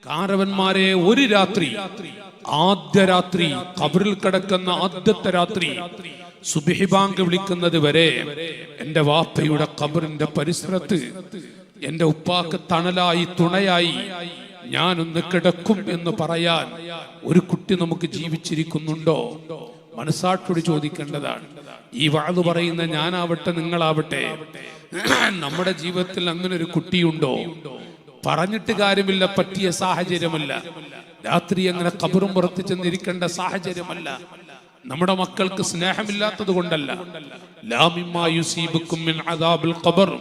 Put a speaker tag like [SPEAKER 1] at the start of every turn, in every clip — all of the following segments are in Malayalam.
[SPEAKER 1] കാരവന്മാരെ, ഒരു രാത്രി, ആദ്യ രാത്രി, ഖബറിൽ കിടക്കുന്ന ആദ്യത്തെ രാത്രി, സുബ്ഹി ബാങ്ക് വിളിക്കുന്നത് വരെ എന്റെ വാപ്പയുടെ ഖബറിന്റെ പരിസരത്ത് എന്റെ ഉപ്പാക്ക് തണലായി തുണയായി ഞാനൊന്ന് കിടക്കും എന്ന് പറയാൻ ഒരു കുട്ടി നമുക്ക് ജീവിച്ചിരിക്കുന്നുണ്ടോ? മനസാക്ഷോട് ചോദിക്കേണ്ടതാണ്. ഈ വാഴ് പറയുന്ന ഞാനാവട്ടെ നിങ്ങളാവട്ടെ, നമ്മുടെ ജീവിതത്തിൽ അങ്ങനെ ഒരു കുട്ടിയുണ്ടോ? പറഞ്ഞിട്ട് കാര്യമില്ല, പറ്റിയ സാഹചര്യമല്ല. രാത്രി അങ്ങനെ ഖബറും പുറത്ത് ചെന്നിരിക്കേണ്ട സാഹചര്യമല്ല. നമ്മുടെ മക്കൾക്ക് സ്നേഹമില്ലാത്തത് കൊണ്ടല്ല. ലാ മിമ്മാ യുസീബുക്കും മിൻ അദാബിൽ ഖബർ.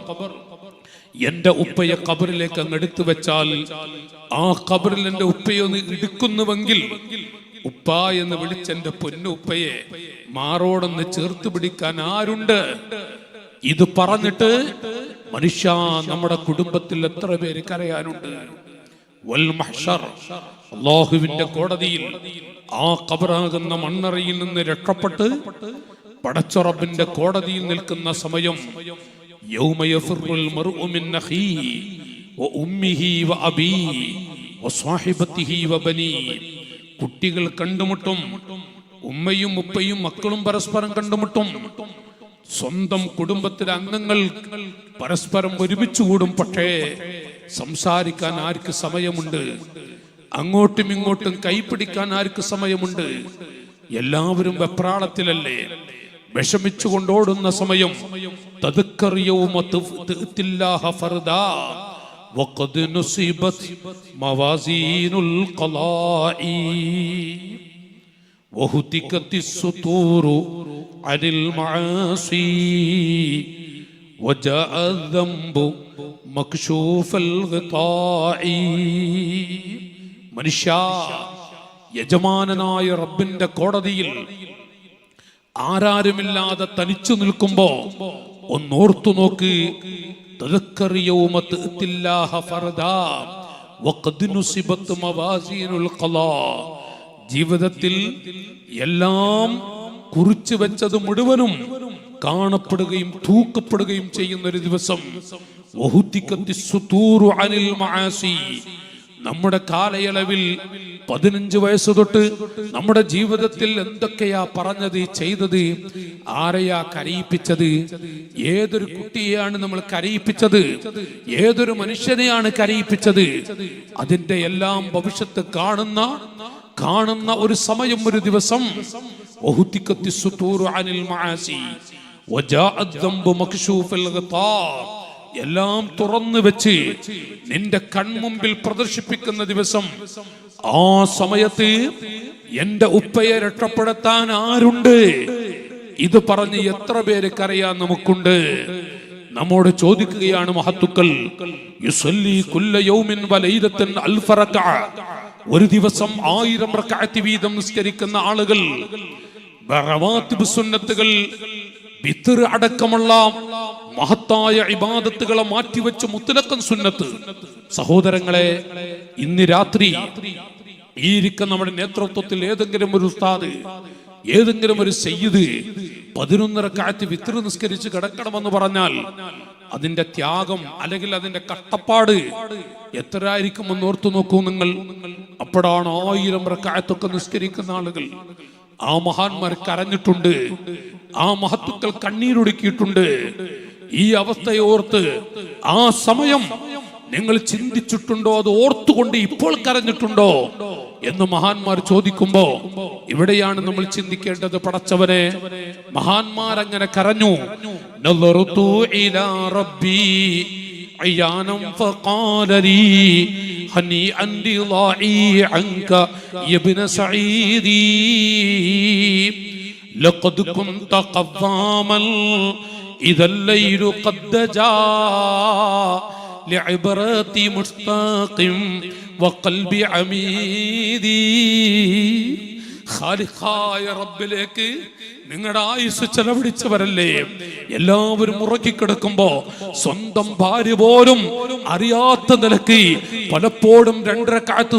[SPEAKER 1] എന്റെ ഉപ്പയെ ഖബറിലേക്ക് അങ്ങ് എടുത്തു വെച്ചാൽ, ആ ഖബറിൽ എന്റെ ഉപ്പയെ ഒന്ന് ഇടുക്കുന്നുവെങ്കിൽ, ഉപ്പ എന്ന് വിളിച്ച എന്റെ പൊന്നു ഉപ്പയെ മാറോടൊന്ന് ചേർത്ത് പിടിക്കാൻ ആരുണ്ട്? ഇത് പറഞ്ഞിട്ട് മനുഷ്യ, നമ്മുടെ കുടുംബത്തിൽ എത്ര പേര് കരയാനുണ്ട്? വൽ മഹ്ശർ, അല്ലാഹുവിന്റെ കോടതിയിൽ ആ ഖബറാകുന്ന മണ്ണറയിൽ നിന്ന് രക്ഷപ്പെട്ട് പടച്ച റബ്ബിന്റെ കോടതിയിൽ നിൽക്കുന്ന സമയം, യൗമ യഫിറുൽ മർഉ മിൻ അഖീഹി വ ഉമ്മിഹി വ അബീഹി വ സ്വഹിബതിഹി വ ബനീ. കുട്ടികൾ കണ്ടുമുട്ടും, ഉമ്മയും ഉപ്പയും മക്കളും പരസ്പരം കണ്ടുമുട്ടും, സ്വന്തം കുടുംബത്തിലെ അംഗങ്ങൾ പരസ്പരം ഒരുമിച്ച് കൂടും. പക്ഷേ സംസാരിക്കാൻ ആർക്ക് സമയമുണ്ട്? അങ്ങോട്ടും ഇങ്ങോട്ടും കൈപിടിക്കാൻ ആർക്ക് സമയമുണ്ട്? എല്ലാവരും വെപ്രാളത്തിലല്ലേ, വിഷമിച്ചു കൊണ്ടോടുന്ന സമയം. തദ്ക്കർ യൗമ തുഅ്തില്ലാഹ ഫർദാ വഖദ് നുസിബത് മവാസീനുൽ ഖലാഇ വഹുതികത്തിസ് സുതൂറു അനിൽ മആസി വജാഅ الذنب മക്ശൂഫൽ ഗിതാഇ. മനുഷ്യ, യജമാനനായ റബ്ബിന്റെ കോടതിയിൽ ആരാരുമില്ലാതെ തനിച്ചു നിൽക്കുമ്പോ ഒന്നോർത്തു നോക്ക്. തദ്ക്കർ യൗമ തുഅ്തില്ലാഹ ഫർദാ വഖദ് നുസിബത് മവാസീനുൽ ഖലാ. ജീവിതത്തിൽ എല്ലാം കുറിച്ചു വെച്ചത് മുഴുവനും കാണപ്പെടുകയും തൂക്കപ്പെടുകയും ചെയ്യുന്ന ഒരു ദിവസം. വഹുതികത്തിസ് സുതൂറു അനിൽ മആസി. നമ്മുടെ കാലയളവിൽ 15 വയസ്സ് തൊട്ട് നമ്മുടെ ജീവിതത്തിൽ എന്തൊക്കെയാ പറഞ്ഞത്, ചെയ്തത്, ആരെയാ കരയിപ്പിച്ചത്, ഏതൊരു കുട്ടിയെയാണ് നമ്മൾ കരയിപ്പിച്ചത്, ഏതൊരു മനുഷ്യനെയാണ് കരയിപ്പിച്ചത്, അതിന്റെ എല്ലാം ഭവിഷ്യത്ത് കാണുന്ന ഒരു സമയം, ഒരു ദിവസം. വഹുതികത്തിസ് സുതൂറു അനിൽ മആസി വജാഅ الذنب മക്ശൂഫ الغطاء. എല്ലാം തുറന്നു വെച്ച് നിന്റെ കൺമുമ്പിൽ പ്രദർശിപ്പിക്കുന്ന ദിവസം. ആ സമയത്ത് എന്റെ ഉപ്പയെ രക്ഷപ്പെടുത്താൻ ആരുണ്ട്? ഇത് പറഞ്ഞ് എത്ര പേര് കരയാൻ നമുക്കുണ്ട്? നമ്മോട് ചോദിക്കുകയാണ് മഹത്തുക്കൾ. യുസല്ലി കുല്ല യൗമിൻ വലൈലത്തൻ അൽഫ റക്അ. ഒരു ദിവസം 1000 റക്അത്ത് വീതം നിസ്കരിക്കുന്ന ആളുകൾ, റവാത്തിബ് സുന്നത്തുകൾ, വിത്ർ അടക്കമുള്ള മഹത്തായ ഇബാദത്തുകളെ മാറ്റിവെച്ച് മുത്തലക്കൻ സുന്നത്ത്. സഹോദരങ്ങളെ, ഇന്ന് രാത്രി ഈ ഇരിക്കുന്ന നമ്മുടെ നേതൃത്വത്തിൽ ഏതെങ്കിലും ഒരു ഉസ്താദ്, ഏതെങ്കിലും ഒരു സയ്യിദ് 11 റക്അത്ത് വിത്ർ നിസ്കരിച്ച് കിടക്കണമെന്ന് പറഞ്ഞാൽ അതിന്റെ ത്യാഗം അല്ലെങ്കിൽ അതിന്റെ കഷ്ടപ്പാട് എത്രയായിരിക്കുമെന്ന് ഓർത്തു നോക്കൂ നിങ്ങൾ. അപ്പോഴാണ് 1000 റക്അത്തൊക്കെ നിസ്കരിക്കുന്ന ആളുകൾ. ആ മഹാന്മാർ കരഞ്ഞിട്ടുണ്ട്, ആ മഹത്തുക്കൾ കണ്ണീരൊടുക്കിയിട്ടുണ്ട്. ഈ അവസ്ഥയെ ഓർത്ത് ആ സമയം നിങ്ങൾ ചിന്തിച്ചിട്ടുണ്ടോ? അത് ഓർത്തുകൊണ്ട് ഇപ്പോൾ കരഞ്ഞിട്ടുണ്ടോ എന്ന് മഹാന്മാർ ചോദിക്കുമ്പോ ഇവിടെയാണ് നമ്മൾ ചിന്തിക്കേണ്ടത്. പടച്ചവനെ, മഹാന്മാർ അങ്ങനെ കരഞ്ഞു. നളറതു ഇലാ റബ്ബി അയാനം ഫഖാല ലീ ഹനിഅൻ റിളാഇ അൻക യബ്ന സഈദി ലഖദ് കുൻത ഖവാമൻ ഇദൽ ലൈലു ഖദ് ജാ لعبرتي مشتاق وقلبي عميدي. ഖാലിഖായ റബ്ബിലേക്ക് നിങ്ങളുടെ ആയുസ് ചെലവഴിച്ചവരല്ലേ? എല്ലാവരും ഉറക്കിക്കിടക്കുമ്പോ സ്വന്തം ഭാര്യ പോലും അറിയാത്ത നിലക്ക് പലപ്പോഴും 2 റക്അത്ത്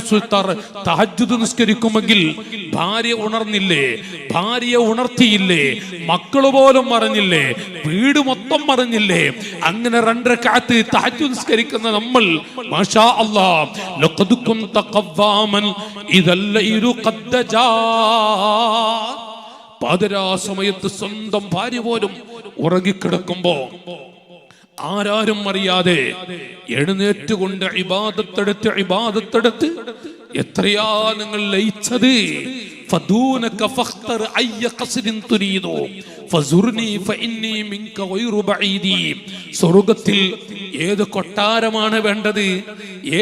[SPEAKER 1] തഹജ്ജുദ് നിസ്കരിക്കുമെങ്കിൽ ഭാര്യ ഉണർന്നില്ലേ? ഭാര്യയെ ഉണർത്തിയില്ലേ? മക്കള് പോലും അറിഞ്ഞില്ലേ? വീട് മൊത്തം രൂപം അറിഞ്ഞില്ലേ? അങ്ങനെ 2 റക്അത്ത് തഹജ്ജുദ് നിസ്കരിക്കുന്ന നമ്മൾ മാഷാ അല്ലാഹ് ലഖദ് കുൻത ഖവ്വാമൻ ഇദൽ ലൈലു ഖദ്ദജാ. പാതിരാ സമയത്ത് സ്വന്തം ഭാര്യ പോലും ഉറങ്ങിക്കിടക്കുമ്പോ ആരാരും അറിയാതെ എഴുന്നേറ്റുകൊണ്ട് ഇബാദത്തെടുത്ത് എത്രയാ നിങ്ങൾ ലയിച്ചത്. فدونك فاختر أي قصد تريد فزرني فإني منك غير بعيد. സ്വർഗ്ഗത്തിൽ ഏത് കൊട്ടാരമാണ് വേണ്ടത്?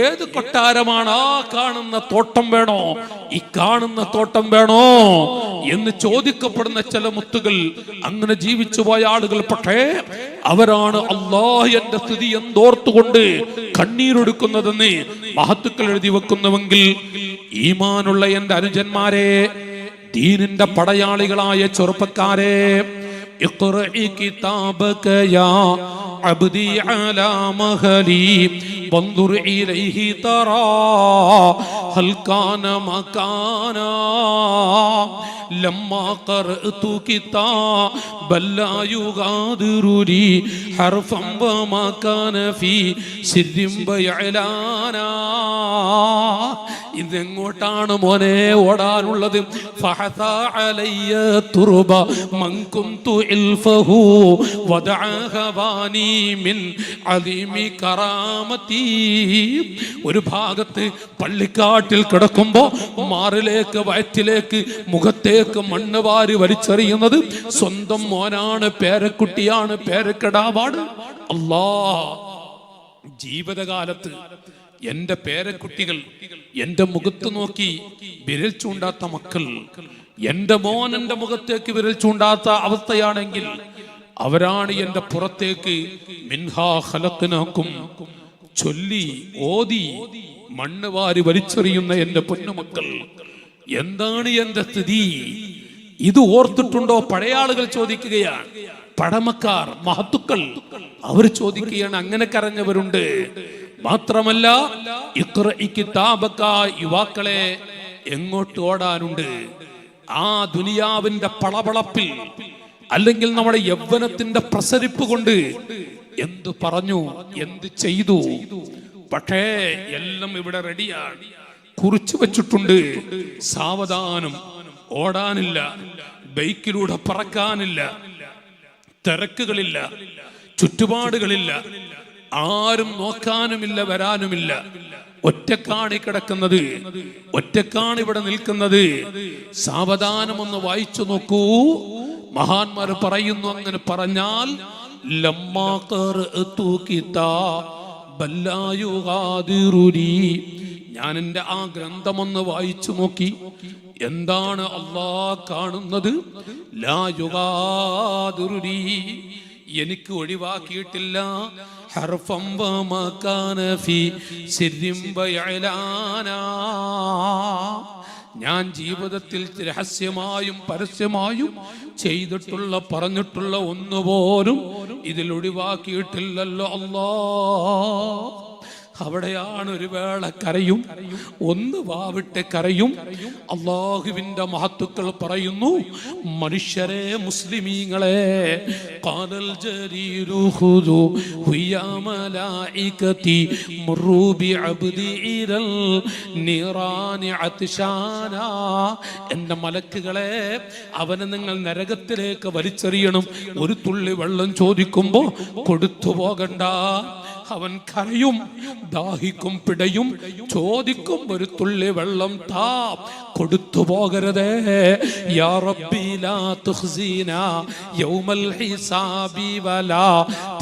[SPEAKER 1] ഏത് കൊട്ടാരമാണ്? ആ കാണുന്ന തോട്ടം വേണോ? ഈ കാണുന്ന തോട്ടം വേണോ എന്ന് ചോദിക്കപ്പെടുന്ന ചില മുത്തുകൾ, അങ്ങനെ ജീവിച്ചു പോയ ആളുകൾ. പക്ഷേ അവരാണ് അല്ലാഹ് എന്റെ സ്ഥിതി എന്തോർത്തുകൊണ്ട് കണ്ണീരൊടുക്കുന്നതെന്ന് മഹത്തുക്കൾ എഴുതി വെക്കുന്നുവെങ്കിൽ, ഈമാനുള്ള എന്റെ അനുജന്മാരെ, ദീനിന്റെ പടയാളികളായ ചെറുപ്പക്കാരെ, ഇഖ്റഇ കിതാബക യാ അബ്ദി അലാ മഹലി വൻദുർ ഇലൈഹി തറാ ഹൽ കാന മകാനാ ലമ്മാ ഖറഅതു കിതാബൻ ലാ യുഗാദിറുനി ഹർഫൻ വമാ കാന ഫീ സിദ്ദിൻ ബയലാനാ. ഇതെങ്ങോട്ടാണ് മോനെ ഓടാനുള്ളത്? ഫഹസാ അലയ്യ തുർബ മൻ കുന്തു ഇൽഫഹു വദഅ ഹവാനി മിൻ അലീമി കറാമതി. ഒരു ഭാഗത്ത് പള്ളിക്കാട്ടിൽ കിടക്കുമ്പോ മാറിലേക്ക് വയറ്റിലേക്ക് മുഖത്തേക്ക് മണ്ണ് വാരി വലിച്ചെറിയുന്നത് സ്വന്തം മോനാണ്, പേരക്കുട്ടിയാണ്, പേരക്കിടാവാണ്. അല്ലാഹ്, ജീവിതകാലത്ത് എന്റെ പേരക്കുട്ടികൾ എന്റെ മുഖത്ത് നോക്കി വിരൽ ചൂണ്ടാത്ത മക്കൾ, എന്റെ മോൻ എന്റെ മുഖത്തേക്ക് വിരൽ ചൂണ്ടാത്ത അവസ്ഥയാണെങ്കിൽ അവരാണ് എന്റെ പുറത്തേക്ക് മിൻഹാ ഖലഖ്നാകും ചൊല്ലി ഓതി മണ്ണ് വാരി വലിച്ചെറിയുന്ന എന്റെ പൊന്നുമക്കൾ. എന്താണ് എന്റെ സ്ഥിതി? ഇത് ഓർത്തിട്ടുണ്ടോ? പഴയ ആളുകൾ ചോദിക്കുകയാണ്, പഴമക്കാർ മഹത്തുക്കൾ അവർ ചോദിക്കുകയാണ്. അങ്ങനെ കരഞ്ഞവരുണ്ട്. മാത്രമല്ല ഇഖ്റഇ കിതാബക, യുവാക്കളെ എങ്ങോട്ട് ഓടാനുണ്ട്? ആ ദുനിയാവിന്റെ പളപളപ്പിൽ, അല്ലെങ്കിൽ നമ്മുടെ യൗവനത്തിന്റെ പ്രസരിപ്പ് കൊണ്ട് എന്തു പറഞ്ഞു, എന്ത് ചെയ്തു? പക്ഷേ എല്ലാം ഇവിടെ റെഡിയാണ്, കുറിച്ചു വെച്ചിട്ടുണ്ട്. സാവധാനം ഓടാനില്ല, ബൈക്കിലൂടെ പറക്കാനില്ല, തിരക്കുകളില്ല, ചുറ്റുപാടുകളില്ല, ആരും നോക്കാനുമില്ല, വരാനുമില്ല. ഒറ്റക്കാണ് കിടക്കുന്നത്, ഒറ്റക്കാണ് ഇവിടെ നിൽക്കുന്നത്. സാവധാനം ഒന്ന് വായിച്ചു നോക്കൂ. മഹാന്മാർ പറയുന്നു, അങ്ങനെ പറഞ്ഞാൽ ലമ്മാ ഖറഅതു കിതാബൻ ലാ യുഗാദിറുനി, ഞാൻ എൻ്റെ ആ ഗ്രന്ഥമൊന്ന് വായിച്ചു നോക്കി. എന്താണ് അല്ലാഹ് കാണുന്നത്? ലാ യുഗാദിറുനി, എനിക്ക് ഒഴിവാക്കിയിട്ടില്ല. ഹർഫം വമാ കാന ഫീ സിർരിൻ ബയലാനാ, ഞാൻ ജീവിതത്തിൽ രഹസ്യമായും പരസ്യമായും ചെയ്തിട്ടുള്ള പറഞ്ഞിട്ടുള്ള ഒന്നുപോലും ഇതിൽ ഒഴിവാക്കിയിട്ടില്ലല്ലോ അല്ലാഹ്. അവിടെയാണ് ഒരു വേള കരയും, ഒന്ന് വാവിട്ട് കരയും. അള്ളാഹുവിന്റെ മഹത്തുക്കൾ പറയുന്നു, മനുഷ്യരെ, മുസ്ലിമീങ്ങളെ, ഖാലൽ ജരീരു ഖുദു ഹിയ മലായികതി മുറു ബിഅബ്ദി ഇലൽ നിറാനി അത്ശാനാ, എൻ്റെ മലക്കുകളെ, അവനെ നിങ്ങൾ നരകത്തിലേക്ക് വലിച്ചെറിയണം. ഒരു തുള്ളി വെള്ളം ചോദിക്കുമ്പോ കൊടുത്തു പോകണ്ട. അവൻ കരയും, ദാഹിക്കും, പിടയും, ചോദിക്കും, ഒരു തുള്ളി വെള്ളം താ, കൊടുത്തു പോകരുതേ. യാ റബ്ബി ലാ തുഖ്സിനാ യൗമൽ ഹിസാബി വലാ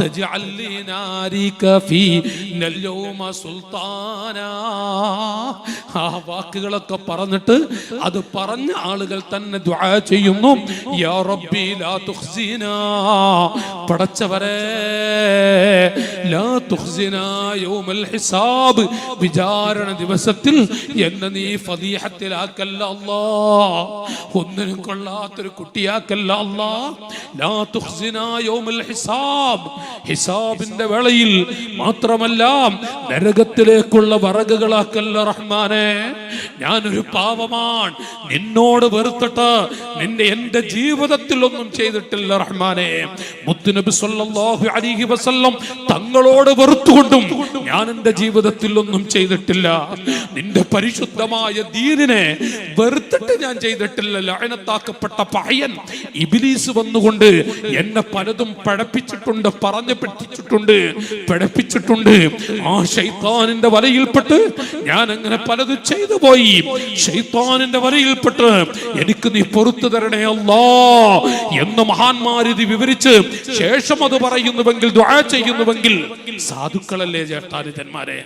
[SPEAKER 1] തജ്അൽ ലിനാരിക ഫീനൽ യൗമ സുൽത്താനാ. ആ വാക്കുകളൊക്കെ പറഞ്ഞിട്ട് അത് പറഞ്ഞ ആളുകൾ തന്നെ ദുആ ചെയ്യുന്നു, യാ റബ്ബി ലാ തുഖ്സിനാ, പടച്ചവരേ, ലാ തുഖ്സിനാ യൗമൽ ഹിസാബ്, വിചാരണ ദിവസത്തിൽ എന്നെ നീ ഫദീഹത്തിലാക്കല്ല അല്ലാഹ്, ഒന്നിനും കൊള്ളാത്തൊരു കുട്ടിയാക്കല്ല അല്ലാഹ്. ലാ തുഖ്സിനാ യൗമൽ ഹിസാബ്, ഹിസാബിന്റെ വേളയിൽ മാത്രമല്ല നരകത്തിലേക്കുള്ള വറകുകളാക്കല്ല റഹ്മാൻ. റഹ്മാനെ, ഞാനൊരു പാവമാണ്, നിന്നോട് വെറുത്തിട്ട് എന്റെ ജീവിതത്തിൽ ഒന്നും ചെയ്തിട്ടില്ല റഹ്മാനെ. മുത്തുനബി സല്ലല്ലാഹു അലൈഹി വസല്ലം തങ്ങളോട് വെറുത്തുകൊണ്ടും ഞാൻ എന്റെ ജീവിതത്തിൽ ഒന്നും ചെയ്തിട്ടില്ല. നിന്റെ പരിശുദ്ധമായ ദീനിനെ വെറുത്തിട്ട് ഞാൻ ചെയ്തിട്ടില്ല. ലഅനത്താക്കപ്പെട്ട പഹയൻ ഇബ്ലീസ് വന്നുകൊണ്ട് എന്നെ പലതും പഴപ്പിച്ചിട്ടുണ്ട്, പറഞ്ഞു പറ്റിച്ചിട്ടുണ്ട്, പിഴപ്പിച്ചിട്ടുണ്ട്. ആ ശൈത്താനിന്റെ വലയിൽപ്പെട്ട് ഞാൻ അങ്ങനെ പലതും ചെയ്തു പോയി. ശൈത്താനിന്റെ വലയിൽപ്പെട്ട് എനിക്ക് നീ പൊറുത്തു തരണേ അല്ലാ എന്ന് മഹാന്മാർ ഇത് വിവരിച്ച് ശേഷം അത് പറയുന്നുവെങ്കിൽ, ദുആ ചെയ്യുന്നുവെങ്കിൽ, സാധുക്കളല്ലേ ജ്യേഷ്ഠാനുജന്മാരെ?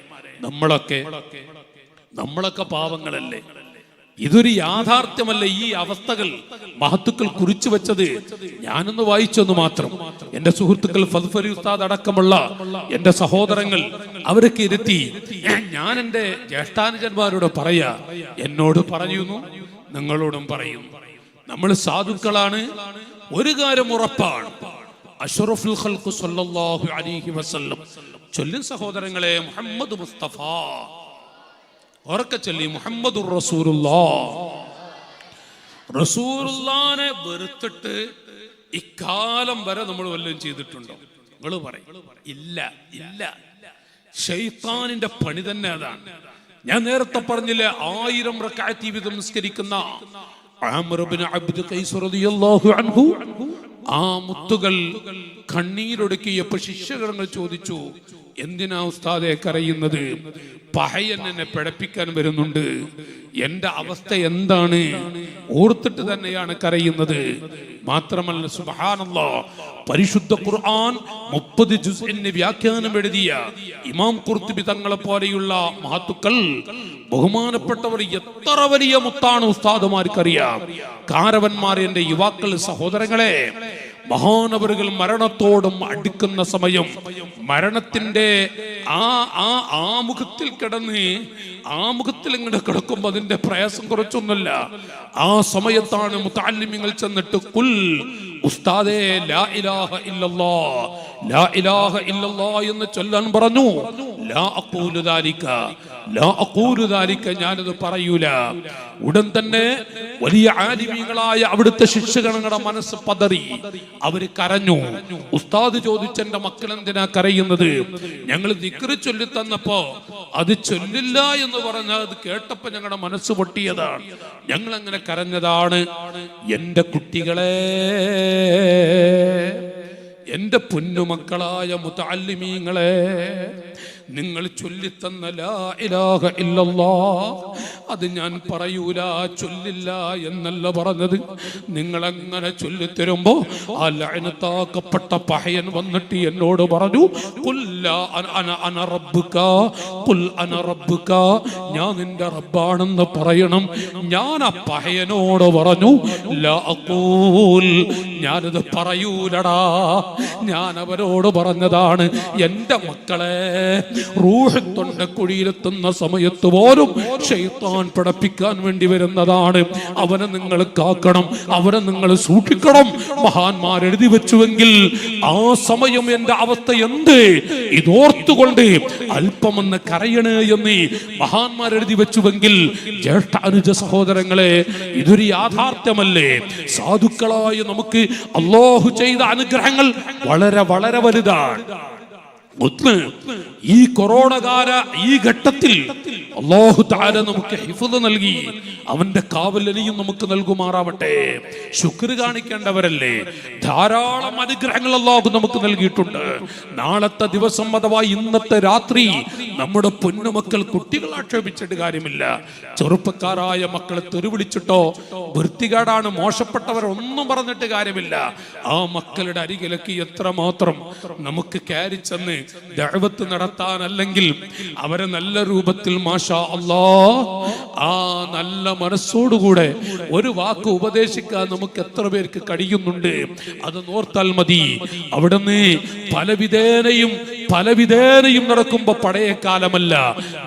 [SPEAKER 1] നമ്മളൊക്കെ പാവങ്ങളല്ലേ? ഇതൊരു യാഥാർത്ഥ്യമല്ല. ഈ അവസ്ഥകൾ മഹത്തുക്കൾ കുറിച്ചു വെച്ചത് ഞാനൊന്ന് വായിച്ചൊന്നു മാത്രം. എന്റെ സുഹൃത്തുക്കൾ ഫദ്ഫരി ഉസ്താദ് അടക്കമുള്ള എന്റെ സഹോദരങ്ങൾ അവരൊക്കെ ഇരുത്തി ഞാൻ എന്റെ ജ്യേഷ്ഠാനുജന്മാരോട് പറയാ, എന്നോട് പറയുന്നു, നിങ്ങളോടും പറയുന്നു, നമ്മൾ സാധുക്കളാണ്. ഒരു കാര്യം ഉറപ്പാണ്, അഷ്റഫുൽ ഖൽഖ് സല്ലല്ലാഹു അലൈഹി വസല്ലം ചൊല്ലും സഹോദരങ്ങളെ, മുഹമ്മദ് മുസ്തഫ ഉറക്കെ ചൊല്ലി, മുഹമ്മദുർ റസൂലുള്ളാഹ്. റസൂലുള്ളാഹിനെ വെറുത്തിട്ട് ഇക്കാലം വരെ നമ്മൾ വല്ലതും ചെയ്തിട്ടുണ്ടോ? നിങ്ങൾ പറയും, ഇല്ല ഇല്ല. ശൈത്താനിന്റെ പണി തന്നെ അതാണ്. ഞാൻ നേരത്തെ പറഞ്ഞില്ലേ, 1000 റക്അത്ത് വീതം നിസ്കരിക്കുന്ന ആമിർ ഇബ്നു അബ്ദ് ഖൈസ് റളിയല്ലാഹു അൻഹു, ആ മുത്തുകൾ കണ്ണീരൊടുക്കിയപ്പോൾ ശിഷ്യഗണങ്ങൾ ചോദിച്ചു, എന്തിനാ ഉസ്താദെ കരയുന്നത്? പഹയൻ എന്നെ പിഴപ്പിക്കാൻ വരുന്നുണ്ട്, എന്റെ അവസ്ഥ എന്താണ്? ഓർത്തിട്ട് തന്നെയാണ് കരയുന്നത്. മാത്രമല്ല, സുബ്ഹാനല്ലാഹ്, പരിശുദ്ധ ഖുർആൻ 30 ജുസ്ഇന് വ്യാഖ്യാനം എഴുതിയ ഇമാം ഖുർത്തുബി തങ്ങളെ പോലെയുള്ള മഹത്തുക്കൾ, ബഹുമാനപ്പെട്ടവർ, എത്ര വലിയ മുത്താണ് ഉസ്താദുമാർക്കറിയാം. കാരവന്മാർ, എന്റെ യുവാക്കൾ, സഹോദരങ്ങളെ, മഹാനവറുകൾ മരണത്തോടും അടുക്കുന്ന സമയം, മരണത്തിന്റെ ആമുഖത്തിൽ കിടന്ന് ആമുഖത്തിൽ ഇങ്ങോട്ട് കിടക്കുമ്പോൾ അതിന്റെ പ്രയാസം കുറച്ചൊന്നുമല്ല. ആ സമയത്താണ് മുതഅല്ലിമീങ്ങൾ ചെന്നിട്ട്, കുൽ ഉസ്താദേ ലാ ഇലാഹ ഇല്ലല്ലാഹ്, ലാ ഇലാഹ ഇല്ലല്ലാഹ് എന്ന് ചൊല്ലാൻ പറഞ്ഞു. ലാ അഖൂലു ദാലിക, ലാ അഖൂലു ദാലിക, ഞാനത് പറയൂല. ഉടൻ തന്നെ വലിയ ആലിമീങ്ങളായ അവിടുത്തെ ശിഷ്യഗണങ്ങളുടെ മനസ്സ് പതറി, അവര് കരഞ്ഞു. ഉസ്താദ് ചോദിച്ചു, എന്റെ മക്കൾ എന്തിനാ കരയുന്നത്? ഞങ്ങൾ ദിക്ർ ചൊല്ലി തന്നപ്പോ അത് ചൊല്ലില്ല എന്ന് പറഞ്ഞാൽ അത് കേട്ടപ്പോ ഞങ്ങളുടെ മനസ്സ് പൊട്ടിയതാണ്, ഞങ്ങൾ അങ്ങനെ കരഞ്ഞതാണ്. എന്റെ കുട്ടികളെ, എന്റെ പൊന്നുമക്കളായ മുതഅല്ലിമീങ്ങളെ, നിങ്ങൾ ചൊല്ലിത്തന്ന ലാ ഇലാഹ ഇല്ലല്ലാഹ് അത് ഞാൻ പറയൂല, ചൊല്ലില്ല എന്നല്ല പറഞ്ഞത്. നിങ്ങൾ അങ്ങനെ ചൊല്ലിത്തരുമ്പോ ആ ലഅനത്താക്കപ്പെട്ട പഹയൻ വന്നിട്ട് എന്നോട് പറഞ്ഞു, ഖുൽ അന റബ്ബുക, ഖുൽ അന റബ്ബുക, ഞാൻ നിന്റെ റബ്ബാണെന്ന് പറയണം. ഞാൻ ആ പഹയനോട് പറഞ്ഞു, ലാ അഖൂൽ, ഞാനത് പറയൂലടാ. ഞാൻ അവരോട് പറഞ്ഞതാണ്, എന്റെ മക്കളെ, റൂഹ് തൊണ്ടക്കുഴിയിലെത്തുന്ന സമയത്ത് പോലും ശൈത്താൻ പിടപ്പിക്കാൻ വേണ്ടി വരുന്നതാണ്. അവനെ നിങ്ങൾ കാക്കണം, അവനെ നിങ്ങൾ സൂക്ഷിക്കണം. മഹാന്മാർ എഴുതി വെച്ചുവെങ്കിൽ ആ സമയം എന്റെ അവസ്ഥ എന്ത്? ഇതോർത്തുകൊണ്ട് അല്പമെന്ന് കരയണേ എന്ന് മഹാന്മാർ എഴുതി വെച്ചുവെങ്കിൽ, ജ്യേഷ്ഠ അനുജ സഹോദരങ്ങളെ, ഇതൊരു യാഥാർത്ഥ്യമല്ലേ? സാധുക്കളായ നമുക്ക് അല്ലാഹു ചെയ്ത അനുഗ്രഹങ്ങൾ വളരെ വളരെ വലുതാണ്. ഈ കൊറോണ കാല ഈ ഘട്ടത്തിൽ അല്ലാഹു തആല നമുക്ക് ഹിഫ്ള് നൽകി, അവന്റെ കാവലനിയും നമുക്ക് നൽകുമാറാവട്ടെ. ശുക്ർ കാണിക്കേണ്ടവരല്ലേ? ധാരാളം അനുഗ്രഹങ്ങൾ അല്ലാഹു നമുക്ക് നൽകിയിട്ടുണ്ട്. നാളത്തെ ദിവസം അഥവാ ഇന്നത്തെ രാത്രി നമ്മുടെ പൊന്നുമക്കൾ, കുട്ടികൾ ആക്ഷേപിച്ചിട്ട് കാര്യമില്ല. ചെറുപ്പക്കാരായ മക്കളെ തെരുവിളിച്ചിട്ടോ വൃത്തികേടാണ്, മോശപ്പെട്ടവരൊന്നും പറഞ്ഞിട്ട് കാര്യമില്ല. ആ മക്കളുടെ അരികിലേക്ക് എത്രമാത്രം നമുക്ക് കയറിച്ചെന്ന് ദഅവത്ത് നടത്താൻ, അല്ലെങ്കിൽ അവരെ നല്ല രൂപത്തിൽ മാഷാ അല്ലാഹ് ആ നല്ല മനസ്സോടുകൂടെ ഒരു വാക്ക് ഉപദേശിക്കാൻ നമുക്ക് എത്ര പേർക്ക് കഴിയുന്നുണ്ട്? അത് നോർത്താൽ മതി. അവിടുന്ന് പല വിധേനയും പലവിധേനയും നടക്കുമ്പോ പഴയ കാലമല്ല.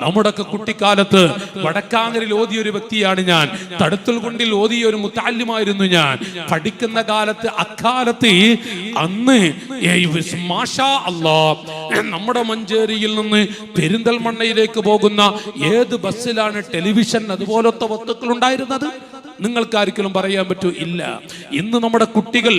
[SPEAKER 1] നമ്മുടെയൊക്കെ കുട്ടിക്കാലത്ത് വടക്കാങ്ങരിൽ ഓതിയ ഒരു വ്യക്തിയാണ് ഞാൻ. തടുത്തുൽകുണ്ടിൽ ഓതിയ ഒരു മുത്തഅല്ലിമായിരുന്നു ഞാൻ. പഠിക്കുന്ന കാലത്ത് അക്കാലത്ത് അന്ന് മാഷാ അല്ലാഹ് നമ്മുടെ മഞ്ചേരിയിൽ നിന്ന് പെരിന്തൽമണ്ണയിലേക്ക് പോകുന്ന ഏത് ബസ്സിലാണ് ടെലിവിഷൻ അതുപോലത്തെ വസ്തുക്കൾ ഉണ്ടായിരുന്നത്? നിങ്ങൾക്കാർക്കെങ്കിലും പറയാൻ പറ്റൂ? ഇല്ല. ഇന്ന് നമ്മുടെ കുട്ടികൾ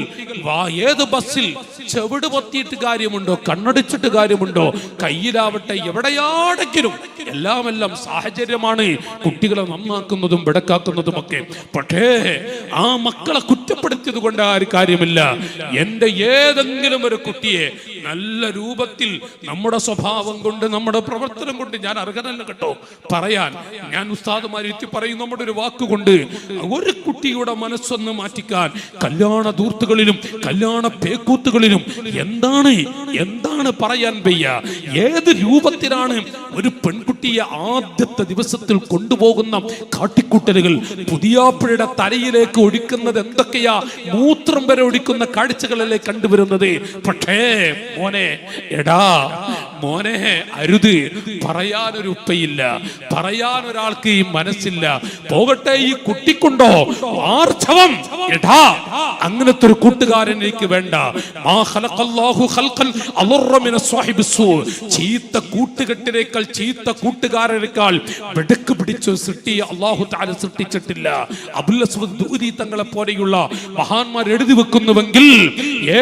[SPEAKER 1] ഏത് ബസ്സിൽ ചെവിട് പൊത്തിയിട്ട് കാര്യമുണ്ടോ, കണ്ണടിച്ചിട്ട് കാര്യമുണ്ടോ, കയ്യിലാവട്ടെ എവിടെയാണെങ്കിലും എല്ലാം സാഹചര്യമാണ് കുട്ടികളെ നന്നാക്കുന്നതും വെടക്കാക്കുന്നതും ഒക്കെ. പക്ഷേ ആ മക്കളെ കുറ്റപ്പെടുത്തിയത് കൊണ്ട് ആ ഒരു കാര്യമില്ല. എന്റെ ഏതെങ്കിലും ഒരു കുട്ടിയെ നല്ല രൂപത്തിൽ നമ്മുടെ സ്വഭാവം കൊണ്ട് നമ്മുടെ പ്രവർത്തനം കൊണ്ട് ഞാൻ അർഹനല്ല കേട്ടോ പറയാൻ. ഞാൻ ഉസ്താദുമാരെത്തി പറയും നമ്മുടെ ഒരു വാക്കുകൊണ്ട് ഒരു കുട്ടിയുടെ മനസ്സൊന്ന് മാറ്റിക്കാൻ കല്യാണ ധൂർത്തുകളിലും കല്യാണ പേക്കൂത്തുകളിലും എന്താണ് പറയാൻ വയ്യ. ഏത് രൂപത്തിലാണ് ഒരു പെൺകുട്ടിയെ ആദ്യത്തെ ദിവസത്തിൽ കൊണ്ടുപോകുന്ന കാട്ടിക്കൂട്ടലുകൾ, പുതിയാപ്പിഴയുടെ തലയിലേക്ക് ഒഴിക്കുന്നത് എന്തൊക്കെയാ, മൂത്രം വരെ ഒഴിക്കുന്ന കാഴ്ചകളല്ലേ കണ്ടുവരുന്നത്. പക്ഷേ മോനെ അരുത്, പറയാനൊരു ഉപ്പയില്ല, പറയാൻ ഒരാൾക്ക് ഈ മനസ്സില്ല. പോകട്ടെ, ഈ കുട്ടിക്കുണ്ടോ ആർജവം? അങ്ങനത്തെ ഒരു കൂട്ടുകാരൻ എനിക്ക് വേണ്ട. ചീത്ത കൂട്ടുകെട്ടിനേക്കാൾ ചീത്ത കൂട്ടുകാരനേക്കാൾ വെടുക്ക് പിടിച്ചു സൃഷ്ടി അല്ലാഹു തആല സൃഷ്ടിച്ചിട്ടില്ല. അബുൽ അസ്വദ് ദൂരി തങ്ങളെ പോലെയുള്ള മഹാന്മാർ എഴുതി വെക്കുന്നുവെങ്കിൽ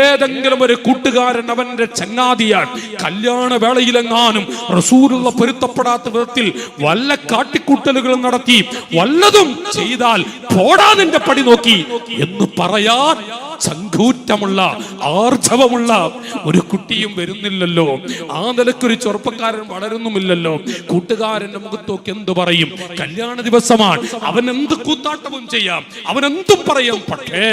[SPEAKER 1] ഏതെങ്കിലും ഒരു കൂട്ടുകാരൻ അവന്റെ ചങ്ങാതിയാണ് കല്യാണ വേളയിലെങ്ങാനും റസൂലുള്ള പൊരുത്തപ്പെടാത്ത വിധത്തിൽ വല്ല കാട്ടിക്കൂട്ടലുകളും നടത്തി വല്ലതും ചെയ്താൽ പോടാ നിന്റെ പടി നോക്കി എന്ന് പറയാൻ ചങ്കൂറ്റമുള്ള ആർജവമുള്ള ഒരു കുട്ടിയും വരുന്നില്ലല്ലോ. ആ നിലക്കൊരു ചെറുപ്പക്കാരൻ വളരുന്നുമില്ലല്ലോ. കൂട്ടുകാരന്റെ മുഖത്തൊക്കെ എന്തു പറയും? കല്യാണ ദിവസമാണ്, അവൻ എന്ത് കൂത്താട്ടവും ചെയ്യാം, അവൻ എന്തും പറയാം. പക്ഷേ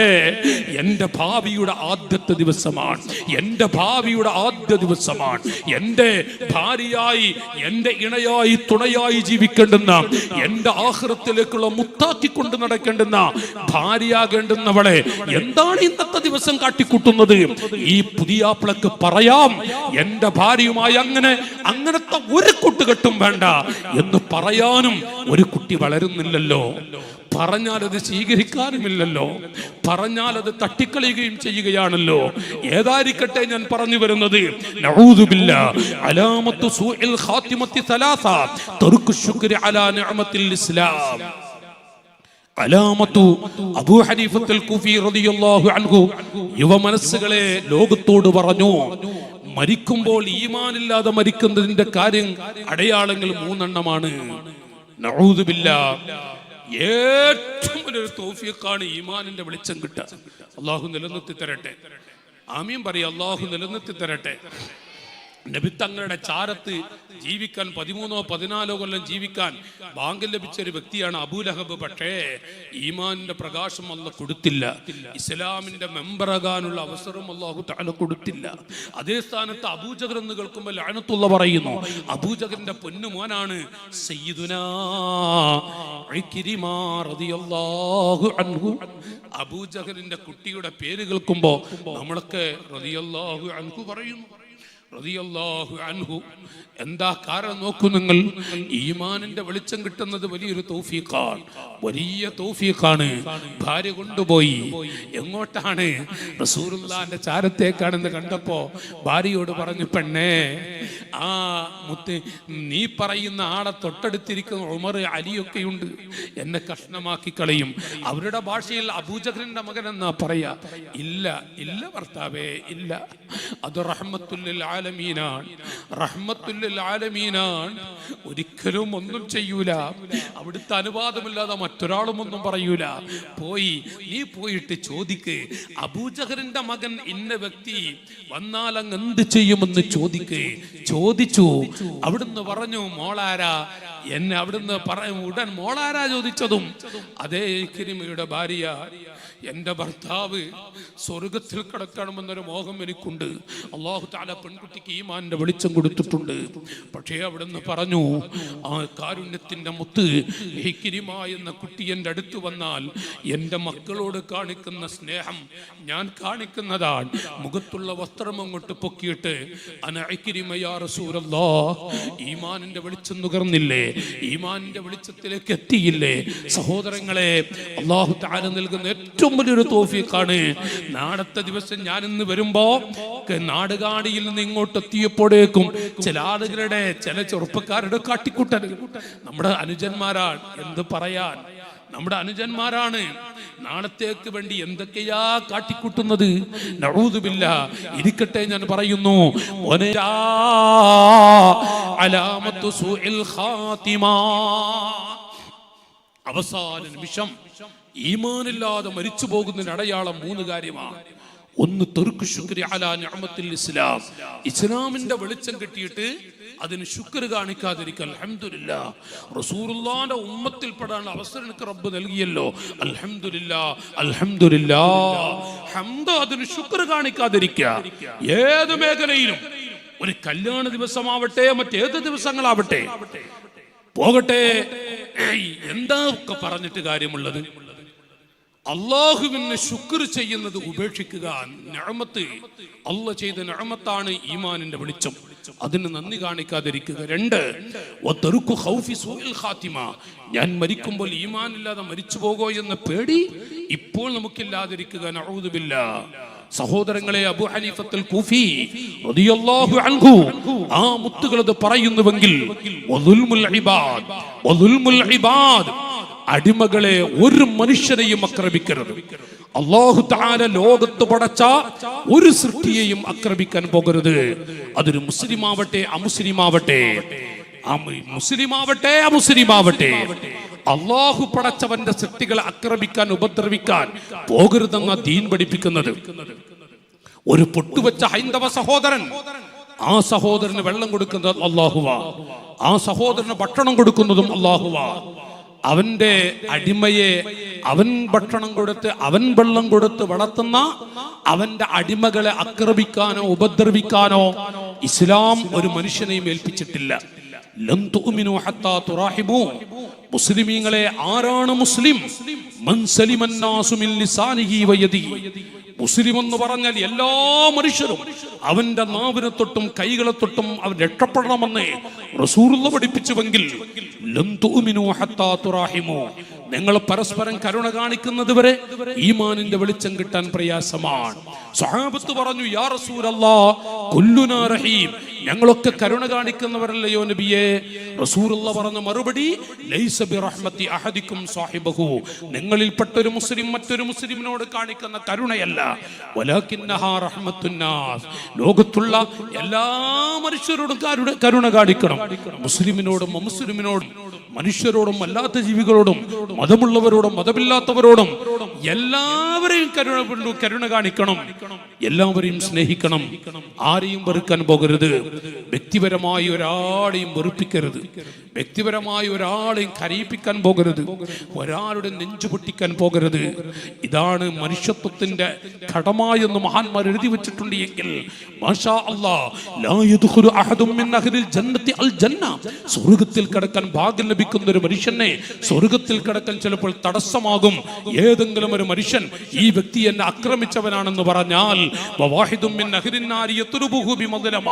[SPEAKER 1] എന്റെ ഭാവിയുടെ ആദ്യത്തെ ദിവസമാണ്, എന്റെ ഭാവിയുടെ ആദ്യ ദിവസമാണ്. എന്റെ ഭാര്യയായി, എന്റെ ഇണയായി, തുണയായി ജീവിക്കേണ്ടുന്ന, എന്റെ ആഖിറത്തിലേക്കുള്ള മുത്താക്കിക്കൊണ്ട് നടക്കേണ്ടുന്ന ഭാര്യയാകേണ്ടുന്നവളെ എന്താണ് ഇന്നത്തെ ദിവസം കാട്ടിക്കൂട്ടുന്നത്? ഈ പുതിയാപ്പിളക്ക് പറയാം, എന്റെ ഭാര്യയുമായി അങ്ങനത്തെ ഒരു കൂട്ടുകെട്ടും വേണ്ട എന്ന് പറയാനും ഒരു കുട്ടി വളരുന്നില്ലല്ലോ. പറഞ്ഞാൽ അത് സ്വീകരിക്കാനുമില്ലല്ലോ, പറഞ്ഞാൽ അത് തട്ടിക്കളയുകയും ചെയ്യുകയാണല്ലോ. ഏതായിരിക്കട്ടെ ഞാൻ പറഞ്ഞു വരുന്നത്, നഊദു ബില്ലാഹ്, അലാമത്തു സൂഇൽ ഖാതിമത്തി സലാസ തർക്കു ശുക്രി അലാ നിഅമത്തിൽ ഇസ്ലാം. അലാമത്തു അബൂ ഹനീഫത്തുൽ കൂഫി റളിയല്ലാഹു അൻഹു യുവ മനസ്സുകളെ ലോകത്തോട് പറഞ്ഞു, മരിക്കുമ്പോൾ ഈമാനില്ലാതെ മരിക്കുന്നതിന്റെ കാര്യം അടയാളങ്ങൾ 3 എണ്ണമാണ്. നഊദു ബില്ലാഹ്, ഏറ്റവും വലിയൊരു തൗഫീഖാണ് ഈമാനിന്റെ വെളിച്ചം കിട്ടുക. അല്ലാഹു നിലനിർത്തി തരട്ടെ. ആമീൻ പറയ. അല്ലാഹു നിലനിർത്തി തരട്ടെ. നബി തങ്ങളുടെ ചാരത്ത് ജീവിക്കാൻ 13-14 കൊല്ലം ജീവിക്കാൻ ഭാഗ്യം ലഭിച്ച ഒരു വ്യക്തിയാണ് അബൂ ലഹബ്. പക്ഷേ ഈമാനിന്റെ പ്രകാശം അല്ലാഹു കൊടുത്തില്ല. ഇസ്ലാമിന്റെ മെമ്പറാകാനുള്ള അവസരം അല്ലാഹു തആല കൊടുത്തില്ല. അതേ സ്ഥാനത്ത് അബൂജഹൽ എന്ന് കേൾക്കുമ്പോൾ ലഅനത്തുള്ള പറയുന്നു. അബൂജഹലിന്റെ പൊന്നുമോനാണ് സയ്യിദുനാ ഇക്രിമ റളിയല്ലാഹു അൻഹു. അബൂജഹലിന്റെ കുട്ടിയുടെ പേര് കേൾക്കുമ്പോൾ നമ്മളൊക്കെ റളിയല്ലാഹു അൻഹു പറയുന്നു. റളിയല്ലാഹു അൻഹു. എന്താ കാരണം നോക്കൂ നിങ്ങൾ. ഈമാനിന്റെ വെളിച്ചം കിട്ടുന്നത് വലിയൊരു തൗഫീഖാണ്, വലിയ തൗഫീഖാണ്. ഭാര്യ കൊണ്ടുപോയി. എങ്ങോട്ടാണ്? റസൂലുള്ളാഹിന്റെ ചാരത്തേക്കാണെന്ന് കണ്ടപ്പോ ഭാര്യയോട് പറഞ്ഞു, പെണ്ണേ, ആ മുത്ത് നീ പറയുന്ന ആളെ തൊട്ടടുത്തിരിക്കുന്ന ഉമർ അലിയൊക്കെയുണ്ട്, എന്നെ കഷ്ണമാക്കി കളയും. അവരുടെ ഭാഷയിൽ അബൂജഹലിന്റെ മകൻ എന്നാ പറയാ. ഇല്ല ഇല്ല ഭർത്താവേ, ഇല്ല. അത് റഹ്മത്തുൽ ആലമീനാണ്, റഹ്മത്തുൽ ആലമീനാണ്. ഒരിക്കലും ഒന്നും ചെയ്യൂല. അവിടുത്തെ അനുവാദമില്ലാതെ മറ്റൊരാളും ഒന്നും പറയൂല. നീ പോയിട്ട് ചോദിക്ക്, അബൂജഹലിന്റെ മകൻ ഇന്ന വ്യക്തി വന്നാൽ അങ്ങ് എന്ത് ചെയ്യുമെന്ന് ചോദിക്ക്. ചോദിച്ചു. അവിടുന്ന് പറഞ്ഞു, മോളാരാ? എന്നെ അവിടുന്ന് ഉടൻ മോളാരാ ചോദിച്ചതും അതേ ഇക്രിമയുടെ ഭാര്യ, എന്റെ ഭർത്താവ് സ്വർഗത്തിൽ കിടക്കണമെന്നൊരു മോഹം എനിക്കുണ്ട്. അല്ലാഹു തആല പെൺകുട്ടിക്ക് ഈമാനിന്റെ വെളിച്ചം കൊടുത്തിട്ടുണ്ട്. പക്ഷേ അവിടുന്ന് പറഞ്ഞു, ആ കാരുണ്യത്തിന്റെ മുത്ത് ഇക്രിമ എന്ന കുട്ടി എൻ്റെ അടുത്ത് വന്നാൽ എൻ്റെ മക്കളോട് കാണിക്കുന്ന സ്നേഹം ഞാൻ കാണിക്കുന്നതാണ്. മുഖത്തുള്ള വസ്ത്രം അങ്ങോട്ട് പൊക്കിയിട്ട് അന ഇക്രിമ യാ റസൂലല്ലാഹ്, ഈമാനിന്റെ വെളിച്ചം നുകർന്നില്ലേ? ഈമാനിന്റെ വെളിച്ചത്തിലേക്ക് എത്തിയില്ലേ? സഹോദരങ്ങളെ, അല്ലാഹു തആല നൽകുന്ന ഏറ്റവും വലിയൊരു തൗഫീഖാണ്. നാളത്തെ ദിവസം ഞാൻ ഇന്ന് വരുമ്പോ നാടുകാടിയിൽ നിന്ന് ഇങ്ങോട്ട് എത്തിയപ്പോഴേക്കും ചില ആളുകളുടെ, ചില ചെറുപ്പക്കാരുടെ കാട്ടിക്കൂട്ടലുകൾ നമ്മുടെ അനുജന്മാരാണ്. എന്ത് പറയാൻ, നമ്മുടെ അനുജന്മാരാണ്. നാളത്തേക്ക് വേണ്ടി എന്തൊക്കെയാ കാട്ടിക്കൂട്ടുന്നത്. നഊദു ബില്ലാഹ്. ഇരിക്കട്ടെ, ഞാൻ പറയുന്നു, അലാമത്തു സൂഇൽ ഖാതിമ, അവസാന നിമിഷം ഈമാനില്ലാതെ മരിച്ചു പോകുന്നതിന് അടയാളം 3 കാര്യമാണ്. ഒന്ന്, തർക്കു ശുക്രി അലാ നിഅമത്തിൽ ഇസ്ലാം, ഇസ്ലാമിന്റെ വെളിച്ചം കിട്ടിയിട്ട് അതിന് ശുക്ർ കാണിക്കാതിരിക്കുക. അൽഹംദുലില്ലാഹ്, റസൂലുള്ളാഹിന്റെ ഉമ്മത്തിൽപ്പെടാനുള്ള അവസരം എനിക്ക് റബ്ബ് നൽകിയല്ലോ, അൽഹംദുലില്ലാഹ് അൽഹംദുലില്ലാഹ്. ഹംദ്, അതിന് ശുക്ർ കാണിക്കാതിരിക്കുക. ഏത് മേഖലയിലും, ഒരു കല്യാണ ദിവസമാവട്ടെ, മറ്റേത് ദിവസങ്ങളാവട്ടെ, പോകട്ടെ, എന്താ ഒക്കെ പറഞ്ഞിട്ട് കാര്യമുള്ളത്? അള്ളാഹുവിന് ശുക്ർ ചെയ്യുന്നത് ഉപേക്ഷിക്കുക. നിഅമത്ത്, അള്ളാഹ് ചെയ്ത നിഅമത്താണ് ഈമാനിന്റെ വെളിച്ചം, അതിന് നന്ദി കാണിക്കാതിരിക്കുക. 2, വതർക്കു ഖൗഫി സൂഇൽ ഖാതിമ, ഞാൻ മരിക്കുമ്പോൾ ഈമാനില്ലാതെ മരിച്ചു പോകോ എന്ന പേടി ഇപ്പോൾ നമുക്കില്ലാതിരിക്കുക. നഊദു ബില്ലാഹ്. സഹോദരങ്ങളെ, അബൂ ഹനീഫത്തുൽ കൂഫി റളിയല്ലാഹു അൻഹു ആ മുത്തുകൾ അത് പറയുന്നുവെങ്കിൽ, വദുൽമുൽ ഇബാദ്, വദുൽമുൽ ഇബാദ്, അടിമകളെ ഒരു മനുഷ്യനെയും ആക്രമിക്കരുത്. അല്ലാഹു തആല ലോകത്ത് പടച്ച ഒരു സൃഷ്ടിയെയും ആക്രമിക്കാൻ പോകരുത്. അതൊരു മുസ്ലിമാവട്ടെ അമുസ്ലിമാവട്ടെ, മുസ്ലിമാവട്ടെ അമുസ്ലിമാവട്ടെ, അല്ലാഹു പടച്ചവന്റെ സൃഷ്ടികളെ ആക്രമിക്കാൻ, ഉപദ്രവിക്കാൻ പോകരുതെന്ന ദീൻ പഠിപ്പിക്കുന്നത്. ഒരു പൊട്ടുവെച്ച ഹൈന്ദവ സഹോദരൻ, ആ സഹോദരന് വെള്ളം കൊടുക്കുന്നത് അല്ലാഹുവാ, ആ സഹോദരന് ഭക്ഷണം കൊടുക്കുന്നതും അല്ലാഹുവാ. അവന്റെ അടിമയെ അവൻ ഭക്ഷണം കൊടുത്ത്, അവൻ വെള്ളം കൊടുത്ത് വളർത്തുന്ന അവന്റെ അടിമകളെ ആക്രമിക്കാനോ ഉപദ്രവിക്കാനോ ഇസ്ലാം ഒരു മനുഷ്യനെയും ഏൽപ്പിച്ചിട്ടില്ല. ലൻ തുഅ്മിനു ഹത്താ തുറാഹിമു, മുസ്ലിമീങ്ങളെ, ആരാണ് മുസ്ലിം? മൻ സലിമൻ നാസു മിൻ ലിസാനിഹി വയദിഹി. മുസ്ലിം എന്ന് പറഞ്ഞാൽ എല്ലാ മനുഷ്യരും അവന്റെ നാവിനെ തൊട്ടും കൈകളെ തൊട്ടും അവൻ രക്ഷപ്പെടണമെന്ന് റസൂലുള്ളാഹി പഠിപ്പിച്ചുവെങ്കിൽ, ലൻ തുഅ്മിനു ഹത്താ തുറാഹിമു, നിങ്ങൾ പരസ്പരം കരുണ കാണിക്കുന്നത് വരെ ഈമാനിന്റെ വെളിച്ചം കിട്ടാൻ പ്രയാസമാണ്. സ്വഹാബത്ത് പറഞ്ഞു, യാ റസൂലല്ലാഹ്, കുല്ലുനാ റഹീം, ഞങ്ങളൊക്കെ കരുണ കാണിക്കുന്നവരല്ലയോ നബിയേ? റസൂലുള്ളാഹി പറഞ്ഞ മറുപടി, ലൈസ ബിറഹ്മത്തി അഹദിക്കും സാഹിബഹു, നിങ്ങളിൽപ്പെട്ട ഒരു മുസ്ലിം മറ്റൊരു മുസ്ലിമിനോട് കാണിക്കുന്ന കരുണയല്ല, വലാകിന്നഹാ റഹ്മത്തുന്നാസ്, ലോകത്തുള്ള എല്ലാ മനുഷ്യരോടും കരുണ കാണിക്കണം. മുസ്ലിമിനോടും അമുസ്ലിമിനോടും, മനുഷ്യരോടും അല്ലാത്ത ജീവികളോടും, മതമുള്ളവരോടും മതമില്ലാത്തവരോടും എല്ലാവരെയും കരുണ കാണിക്കണം, എല്ലാവരെയും സ്നേഹിക്കണം. ആരെയും വെറുക്കാൻ പോകരുത്. വ്യക്തിപരമായി ഒരാളെയും വെറുപ്പിക്കരുത്. വ്യക്തിപരമായി ഒരാളെയും കരയിപ്പിക്കാൻ പോകരുത്. ഒരാളുടെ നെഞ്ചു പൊട്ടിക്കാൻ പോകരുത്. ഇതാണ് മനുഷ്യത്വത്തിന്റെ ഘടമായെന്ന് മഹാന്മാർ എഴുതി വെച്ചിട്ടുണ്ട്. എങ്കിൽ മാഷാ അല്ലാഹ്, ലാ യദ്ഖുലു അഹദും മിൻ അഹ്ലിൽ ജന്നത്തി അൽ ജന്ന, സ്വർഗ്ഗത്തിൽ കടക്കാൻ ഭാഗ്യം ലഭിക്കുന്ന ഒരു മനുഷ്യനെ സ്വർഗ്ഗത്തിൽ കടക്കാൻ ചിലപ്പോൾ തടസ്സമാകും ഏതെങ്കിലും ഒരു മനുഷ്യൻ ഈ വ്യക്തി എന്നെ ആക്രമിച്ചവനാണെന്ന് പറഞ്ഞാൽ, വവാഹിദും മിൻ അഹ്ലിൻ നാരി യത്ലുബുഹു ബിമദ്ലമ,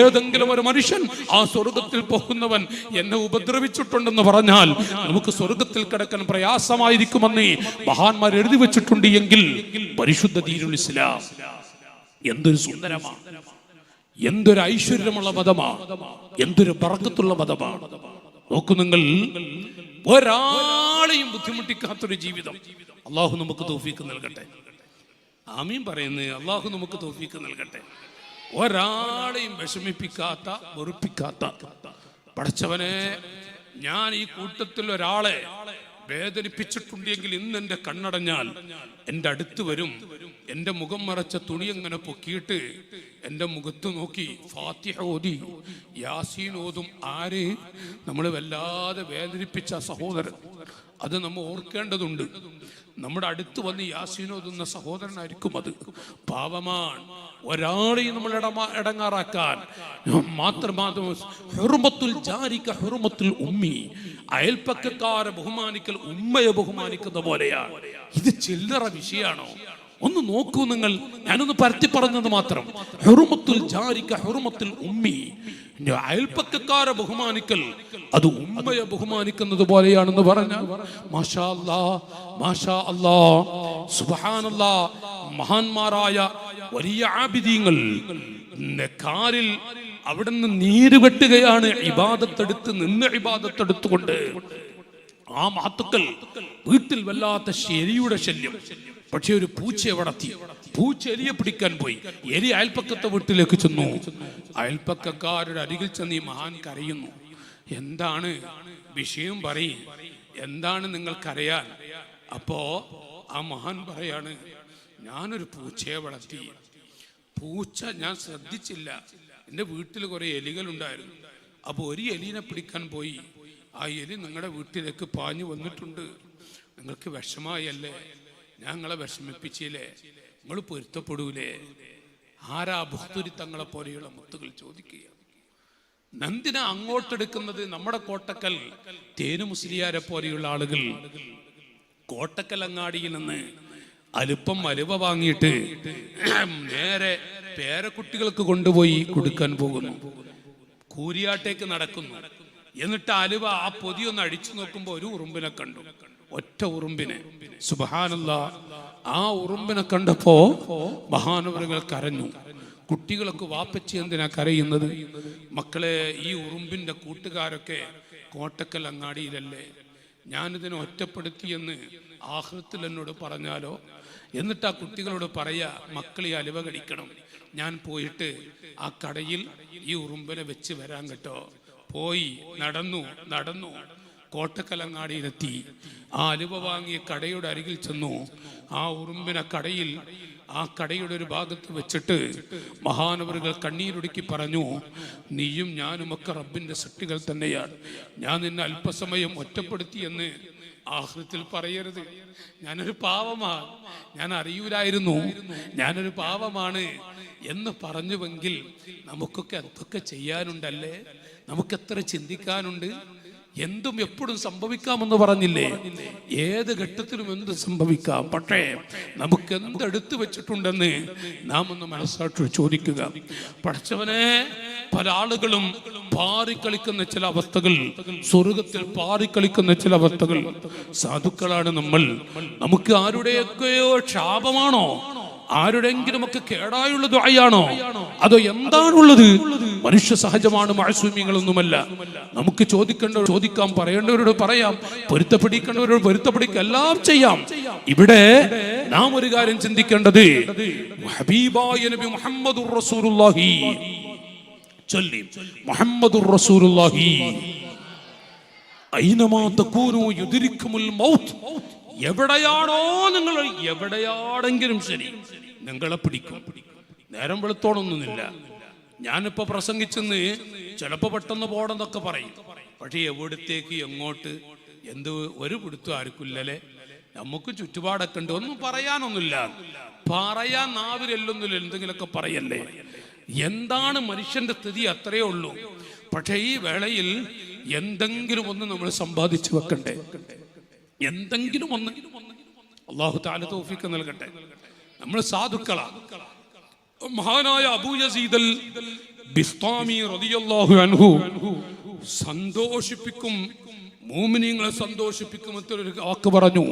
[SPEAKER 1] ഏതെങ്കിലും ഒരു മനുഷ്യൻ ആ സ്വർഗ്ഗത്തിൽ പോകുന്നവൻ എന്നെ ഉപദ്രവിച്ചിട്ടുണ്ടെന്ന് പറഞ്ഞാൽ നമുക്ക് സ്വർഗ്ഗത്തിൽ കടക്കാൻ പ്രയാസമായിരിക്കുമെന്ന് മഹാന്മാർ എഴുതി വെച്ചിട്ടുണ്ട്. എങ്കിൽ പരിശുദ്ധ ദീനുൽ ഇസ്ലാം എന്തൊരു സുന്ദരമാണ്, എന്തൊരു ഐശ്വര്യമുള്ള മതമാണ്, എന്തൊരു ബർക്കത്തുള്ള മതമാണ്. നോക്കൂ നിങ്ങൾ, ഒരാളെയും ബുദ്ധിമുട്ടിക്കാത്തൊരു ജീവിതം അള്ളാഹു നമുക്ക് തൗഫീഖ് നൽകട്ടെ. ആമീൻ പറയുന്നത്, അള്ളാഹു നമുക്ക് തൗഫീഖ് നൽകട്ടെ. ഒരാളെയും വിഷമിപ്പിക്കാത്ത, വെറുപ്പിക്കാത്ത, പടച്ചവനെ, ഞാൻ ഈ കൂട്ടത്തിൽ ഒരാളെ വേദനിപ്പിച്ചിട്ടുണ്ടെങ്കിൽ ഇന്ന് എന്റെ കണ്ണടഞ്ഞാൽ എന്റെ അടുത്ത് വരും, എന്റെ മുഖം മറച്ച തുണി എങ്ങനെ പൊക്കിയിട്ട് എൻ്റെ മുഖത്ത് നോക്കി ഫാത്തിഹ ഓതി യാസീൻ ഓതും. ആര്? നമ്മൾ വല്ലാതെ വേദനിപ്പിച്ച സഹോദരൻ. അത് നമ്മൾ ഓർക്കേണ്ടതുണ്ട്. നമ്മുടെ അടുത്ത് വന്ന് യാസീൻ ഓതുന്ന സഹോദരനായിരിക്കും അത്. പാവമാണ്. ഒരാളെയും നമ്മൾ ഇടങ്ങാറാക്കാൻ ഹുർമത്തുൽ ജാരിക ഹുർമത്തുൽ ഉമ്മി. അയൽപ്പക്കക്കാരെ ബഹുമാനിക്കൽ ഉമ്മയെ ബഹുമാനിക്കുന്ന പോലെയാണ്. ഇത് ചില്ലറ വിഷയമാണോ? ഒന്ന് നോക്കൂ നിങ്ങൾ. ഞാനൊന്ന് പരത്തി പറഞ്ഞത് മാത്രം. ഹുർമത്തുൽ ജാരിക ഹുർമത്തുൽ ഉമ്മി. അയൽപ്പക്കക്കാരെ ബഹുമാനിക്കൽ അത് ഉമ്മയെ ബഹുമാനിക്കുന്നത് പോലെയാണെന്ന് പറഞ്ഞാൽ മാഷാ അല്ലാഹ്, മാഷാ അല്ലാഹ്, സുബ്ഹാനല്ലാഹ്. മഹാന്മാരായ വലിയ ആബിദീങ്ങൾ കാലിൽ അവിടെ നിന്ന് നീര് വെട്ടുകയാണ്. ഇബാദത്തെടുത്ത് നിന്ന് ഇബാദത്തെടുത്തുകൊണ്ട് ആ മഹത്തുക്കൾ വീട്ടിൽ വല്ലാത്ത എലിയുടെ ശല്യം. പക്ഷെ ഒരു പൂച്ചയെ വളർത്തി. പൂച്ച എലിയെ പിടിക്കാൻ പോയി. എലി അയൽപ്പക്കത്തെ വീട്ടിലേക്ക് ചെന്നു. അയൽപ്പക്കക്കാരുടെ അരികിൽ ചെന്ന് ഈ മഹാൻ കരയുന്നു. എന്താണ് വിഷയം? പറയും, എന്താണ് നിങ്ങൾക്കറിയാൻ? അപ്പോ ആ മഹാൻ പറയാണ്, ഞാനൊരു പൂച്ചയെ വളർത്തി. പൂച്ച ഞാൻ ശ്രദ്ധിച്ചില്ല. എൻ്റെ വീട്ടിൽ കുറെ എലികളുണ്ടായിരുന്നു. അപ്പോൾ ഒരു എലിനെ പിടിക്കാൻ പോയി. ആ എലി നിങ്ങളുടെ വീട്ടിലേക്ക് പാഞ്ഞു വന്നിട്ടുണ്ട്. നിങ്ങൾക്ക് വിഷമായല്ലേ? ഞങ്ങളെ വിഷമിപ്പിച്ചില്ലേ? നിങ്ങൾ പൊരുത്തപ്പെടൂലേ? ആരാ ബുഖ്തുരി തങ്ങളെ പോലെയുള്ള മുത്തുകൾ ചോദിക്കുക. നന്ദിന അങ്ങോട്ടെടുക്കുന്നത് നമ്മുടെ കോട്ടക്കൽ തേനു മുസ്ലിയാരെ പോലെയുള്ള ആളുകൾ കോട്ടക്കൽ അങ്ങാടിയിൽ നിന്ന് അലുപ്പം അലുവ വാങ്ങിയിട്ട് നേരെ പേരക്കുട്ടികൾക്ക് കൊണ്ടുപോയി കൊടുക്കാൻ പോകുന്നു. കൂരിയാട്ടേക്ക് നടക്കുന്നു. എന്നിട്ട് അലുവ ആ പൊതിയൊന്ന് അടിച്ചു നോക്കുമ്പോൾ ഒരു ഉറുമ്പിനെ കണ്ടു. ഒറ്റ ഉറുമ്പിനെ. സുബ്ഹാനല്ലാഹ്. ആ ഉറുമ്പിനെ കണ്ടപ്പോ മഹാനവറുകൾ കരഞ്ഞു. കുട്ടികളൊക്കെ വാപ്പച്ചി എന്തിനാ കരയുന്നത്? മക്കളെ, ഈ ഉറുമ്പിന്റെ കൂട്ടുകാരൊക്കെ കോട്ടക്കൽ അങ്ങാടിയിലല്ലേ? ഞാനിതിനെ ഒറ്റപ്പെടുത്തിയെന്ന് ആഖിറത്തിൽ എന്നോട് പറഞ്ഞാലോ? എന്നിട്ട് ആ കുട്ടികളോട് പറയാ, മക്കൾ ഈ അലുവ കഴിക്കണം. ഞാൻ പോയിട്ട് ആ കടയിൽ ഈ ഉറുമ്പിനെ വെച്ച് വരാൻ കേട്ടോ. പോയി നടന്നു കോട്ടക്കലങ്ങാടിയിലെത്തി. ആ അലുവ വാങ്ങിയ കടയുടെ അരികിൽ ചെന്നു. ആ ഉറുമ്പിനെ ആ കടയുടെ ഒരു ഭാഗത്ത് വെച്ചിട്ട് മഹാനവറുകൾ കണ്ണീരൊടുക്കി പറഞ്ഞു, നീയും ഞാനുമൊക്കെ റബ്ബിന്റെ സൃഷ്ടികൾ തന്നെയാണ്. ഞാൻ നിന്നെ അല്പസമയം ഒറ്റപ്പെടുത്തിയെന്ന് ആഖിറത്തിൽ പറയരുത്. ഞാനൊരു പാവമാണ്, ഞാൻ അറിയൂലായിരുന്നു, ഞാനൊരു പാവമാണ് എന്ന് പറഞ്ഞുവെങ്കിൽ നമുക്കൊക്കെ എന്തൊക്കെ ചെയ്യാനുണ്ടല്ലേ? നമുക്കെത്ര ചിന്തിക്കാനുണ്ട്. എന്തും എപ്പോഴും സംഭവിക്കാമെന്ന് പറഞ്ഞില്ലേ? ഏത് ഘട്ടത്തിലും എന്ത് സംഭവിക്കാം. പക്ഷേ നമുക്ക് എന്തെടുത്തു വെച്ചിട്ടുണ്ടെന്ന് നാം ഒന്ന് മനസ്സാക്ഷി ചോദിക്കുക. പഠിച്ചവനെ, പല ആളുകളും പാറിക്കളിക്കുന്ന ചില അവസ്ഥകൾ, സ്വർഗത്തിൽ പാറിക്കളിക്കുന്ന ചില അവസ്ഥകൾ. സാധുക്കളാണ് നമ്മൾ. നമുക്ക് ആരുടെയൊക്കെയോ ശാപമാണോ? ആരുടെങ്കിലുമൊക്കെ കേടായുള്ള ദുആയാണോ? അതോ എന്താണുള്ളത്? മനുഷ്യ സഹജമാണ്, മഅസൂമികളൊന്നുമല്ല. നമുക്ക് ചോദിക്കാം, പറയേണ്ടവരോട് പറയാം, പൊരുത്തപ്പെടിക്കേണ്ടവരോട് പൊരുത്തപ്പെടിക്കുക, എല്ലാം ചെയ്യാം. ഇവിടെ നാം ഒരു കാര്യം ചിന്തിക്കേണ്ടത്, ഹബീബായ നബി മുഹമ്മദുർ റസൂലുള്ളാഹി ചൊല്ലി, മുഹമ്മദുർ റസൂലുള്ളാഹി ഐനമാ തകൂനു യുദ്രിക്കുമുൽ മൗത്ത്. എവിടെയാണോ നിങ്ങൾ, എവിടെയാണെങ്കിലും ശരി നിങ്ങളെ പിടിക്കും. നേരം വെളുത്തോണൊന്നുമില്ല. ഞാനിപ്പോ പ്രസംഗിച്ചെന്ന് ചിലപ്പോ പെട്ടെന്ന് പോടെന്നൊക്കെ പറയും. പക്ഷെ എവിടത്തേക്ക്, എങ്ങോട്ട്, എന്ത് ഒരു പിടുത്തം ആർക്കില്ലല്ലേ? നമുക്ക് ചുറ്റുപാടൊക്കെ ഉണ്ട്. ഒന്നും പറയാനൊന്നുമില്ല. പറയാൻ നാവിലെല്ലൊന്നുമില്ല, എന്തെങ്കിലുമൊക്കെ പറയല്ലേ. എന്താണ് മനുഷ്യന്റെ സ്ഥിതി? അത്രയേ ഉള്ളൂ. പക്ഷെ ഈ വേളയിൽ എന്തെങ്കിലും ഒന്ന് നമ്മൾ സമ്പാദിച്ചു വെക്കണ്ടേ? എന്തെങ്കിലും ഒന്ന്. അല്ലാഹു തആല തൗഫീഖ് നൽകട്ടെ. നമ്മൾ സാധുക്കളാണ്. മഹാനായ അബൂ യസീദ് അൽ ബിസ്താമി റളിയല്ലാഹു അൻഹു സന്തോഷിപ്പിക്കും, മുഅ്മിനീങ്ങളെ സന്തോഷിപ്പിക്കും എന്നൊരു വാക്ക് പറഞ്ഞു.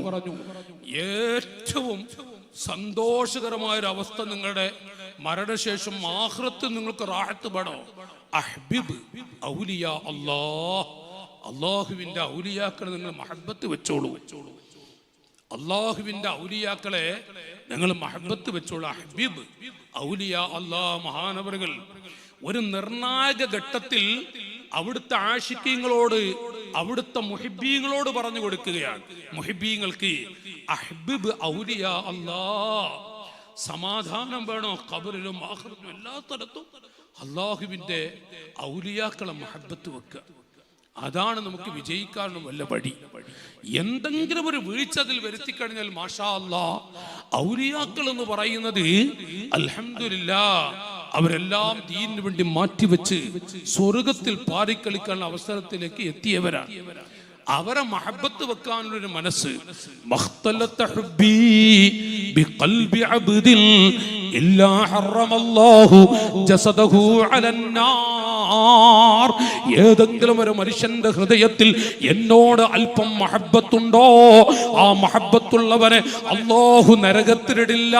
[SPEAKER 1] ഏറ്റവും സന്തോഷകരമായ ഒരു അവസ്ഥ നിങ്ങളുടെ മരണശേഷം ആഖിറത്തിൽ നിങ്ങൾക്ക് റാഹത്ത് വേണോ? അഹ്ബിബ് ഔലിയാ അല്ലാഹ്. അള്ളാഹുവിന്റെ ഔലിയാക്കളെ നിങ്ങൾ മഹബത്ത് വെച്ചോളൂ. അള്ളാഹുവിന്റെ ഔലിയാക്കളെ നിങ്ങൾ മഹബത്ത് വെച്ചോളൂ. ഹബീബ് ഔലിയാ അല്ലാഹ്. മഹാനവറുകൾ ഒരു നിർണായക ഘട്ടത്തിൽ അവിടുത്തെ ആശിക്കീങ്ങളോട്, അവിടുത്തെ മുഹിബീങ്ങളോട് പറഞ്ഞു കൊടുക്കുകയാണ്. മുഹിബീങ്ങൾക്ക് അഹ്ബിബ് ഔലിയാ അല്ലാഹ്, സമാധാനം വേണോ ഖബറിലും ആഖിറത്തിലും എല്ലാ സ്ഥലത്തും അള്ളാഹുവിന്റെ ഔലിയാക്കളെ മഹബത്ത് വെക്കുക. അതാണ് നമുക്ക് വിജയിക്കാനുള്ള വല്ല വഴി. എന്തെങ്കിലും ഒരു വീഴ്ച അതിൽ വരുത്തി കഴിഞ്ഞാൽ മാഷാ അല്ലാഹ്, ഔലിയാക്കൾ എന്ന് പറയുന്നത് അൽഹംദുലില്ലാഹ് അവരെല്ലാം ദീനിന് വേണ്ടി മാറ്റിവെച്ച് സ്വർഗത്തിൽ പാറിക്കളിക്കാനുള്ള അവസരത്തിലേക്ക് എത്തിയവരാണ്. അവരെ മഹബത്ത് വെക്കാനുള്ളൊരു മനസ്സ് ഏതെങ്കിലും ഒരു മനുഷ്യന്റെ ഹൃദയത്തിൽ എന്നോട് അല്പം മഹബത്തുണ്ടോ, ആ മഹബത്തുള്ളവനെ അല്ലാഹു നരകത്തിലിടില്ല.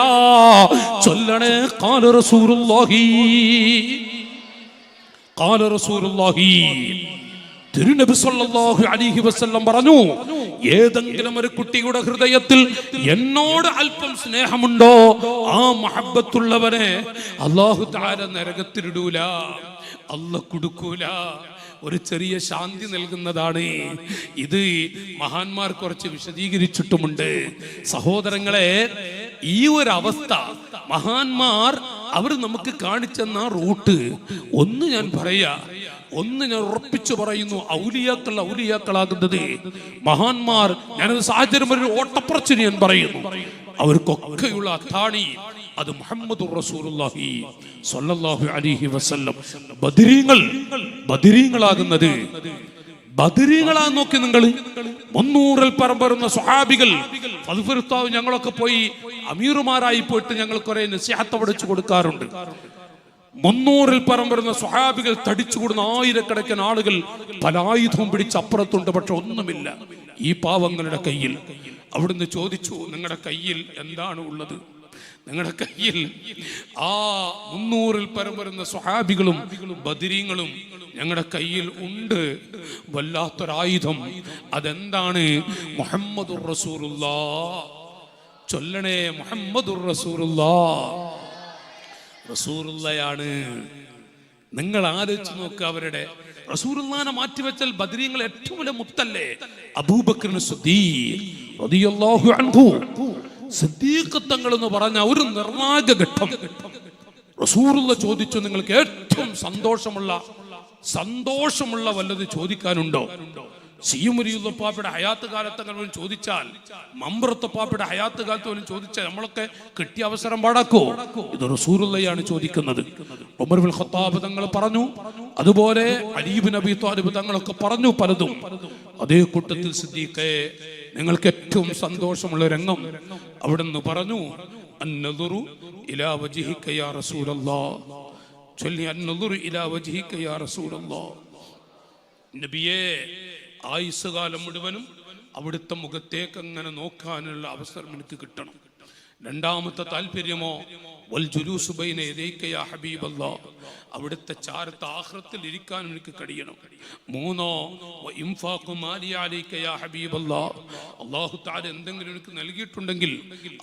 [SPEAKER 1] ചൊല്ലണേ ഖാല റസൂലുള്ളാഹി, ഖാല റസൂലുള്ളാഹി. തിരുനബി സല്ലല്ലാഹു അലൈഹി വസല്ലം പറഞ്ഞു, ഏതെങ്കിലും ഒരു കുട്ടിയുടെ ഹൃദയത്തിൽ എന്നോട് അല്പം സ്നേഹമുണ്ടോ, ആ മഹബത്തുള്ളവനെ അല്ലാഹു തആല നരകത്തിലിടൂല, അല്ലാഹു കൊടുക്കൂല. ഒരു ചെറിയ ശാന്തി നൽകുന്നതാണ് ഇത്. മഹാന്മാർ കുറച്ച് വിശദീകരിച്ചിട്ടുമുണ്ട്. സഹോദരങ്ങളെ, ഈ ഒരു അവസ്ഥ മഹാന്മാർ അവർ നമുക്ക് കാണിച്ചെന്ന റൂട്ട് ഒന്ന് ഞാൻ പറയാ, ഒന്ന് ഞാൻ ഉറപ്പിച്ചു പറയുന്നു. ഔലിയാക്കളാകുന്നത് മഹാന്മാർ, ഞാനത് സാഹചര്യം ഒരു ഓട്ടപ്പുറച്ചിന് ഞാൻ പറയുന്നു, അവർക്കൊക്കെയുള്ള അത്താണി അത് മുഹമ്മദുർ റസൂലുള്ളാഹി സ്വല്ലല്ലാഹു അലൈഹി വസല്ലം. ബദരീങ്ങളാകുന്നത് ബദരീങ്ങളാ. നോക്കി നിങ്ങൾ, 300-ൽ പരം വരുന്ന സ്വഹാബികൾ, ഞങ്ങളൊക്കെ പോയി അമീറുമാരായി പോയിട്ട് ഞങ്ങൾ കുറെ നസിഹത്ത് പഠിച്ചു കൊടുക്കാറുണ്ട്. 300-ൽ പരം വരുന്ന സ്വഹാബികൾ തടിച്ചു കൂടുന്ന ആയിരക്കണക്കിന് ആളുകൾ പല ആയുധവും പിടിച്ച് അപ്പുറത്തുണ്ട്. പക്ഷെ ഒന്നുമില്ല ഈ പാവങ്ങളുടെ കയ്യിൽ. അവിടുന്ന് ചോദിച്ചു, നിങ്ങളുടെ കയ്യിൽ എന്താണ് ഉള്ളത്? നിങ്ങളുടെ കയ്യിൽ ആ 300-ൽ പരം വരുന്ന സ്വഹാബികളും ബദരീങ്ങളും ഞങ്ങളുടെ കയ്യിൽ ഉണ്ട് വല്ലാത്തൊരായുധം. അതെന്താണ്? മുഹമ്മദുർ റസൂലുള്ളാഹ്. ചൊല്ലണേ മുഹമ്മദുർ റസൂലുള്ളാഹ്. റസൂലുള്ളയാണ്. നിങ്ങൾ ആലോചിച്ച് നോക്കുക, അവരുടെ റസൂലുള്ളാഹിനെ മാറ്റിവെച്ചാൽ ബദരീങ്ങൾ ഏറ്റവും വലിയ മുത്തല്ലേ? അബൂബക്കർ സിദ്ദീഖ് റളിയല്ലാഹു അൻഹു. സിദ്ദീഖ് തങ്ങൾ എന്ന് പറഞ്ഞ ഒരു നിർണായക ഘട്ടം. റസൂലുള്ളാഹി ചോദിച്ചു, നിങ്ങൾക്ക് ഏറ്റവും സന്തോഷമുള്ള വല്ലത് ചോദിക്കാനുണ്ടോ? സിയുമുരിയുള്ളപ്പാപ്പയുടെ ഹയാത്ത് കാലത്ത് അങ്ങനെ ചോദിച്ചാൽ, മമ്പുറത്തപ്പാപ്പയുടെ ഹയാത്ത് കാലത്ത് പോലും ചോദിച്ചാൽ നമ്മളൊക്കെ കിട്ടിയ അവസരം പാടാക്കോ? ഇത് റസൂലുള്ളാഹിയാണ് ചോദിക്കുന്നത്. ഉമർ ഇബ്നുൽ ഖത്താബ് തങ്ങൾ പറഞ്ഞു, അതുപോലെ അലി ഇബ്നു അബീ ത്വാലിബ് തങ്ങളൊക്കെ പറഞ്ഞു പലതും. അതേ കൂട്ടത്തിൽ സിദ്ദീഖേ, നിങ്ങൾക്ക് ഏറ്റവും സന്തോഷമുള്ള രംഗം അവിടുന്ന് പറഞ്ഞു, അന്നദുറു ഇലാ വജ്ഹിക യാ റസൂലല്ലാഹ്. ചൊല്ലി, അന്നദുറു ഇലാ വജ്ഹിക യാ റസൂലല്ലാഹ്. നബിയേ, ആയുസ് കാലം മുഴുവനും അവിടുത്തെ മുഖത്തേക്ക് അങ്ങനെ നോക്കാനുള്ള അവസരം എനിക്ക് കിട്ടണം. രണ്ടാമത്തെ താല്പര്യമോ, വൽ ജുലൂസു ബൈന യദൈക യാ ഹബീബല്ലാഹ്. അവിടുത്തെ ചാരത്ത് ആഖിറത്തിൽ ഇരിക്കാൻ എനിക്ക് കഴിയണം. മൂന്നോ, വ ഇൻഫാഖു മാലി അലൈക യാ ഹബീബല്ലാഹ്. അല്ലാഹു തആല എന്തെങ്കിലും എനിക്ക് നൽകിയിട്ടുണ്ടെങ്കിൽ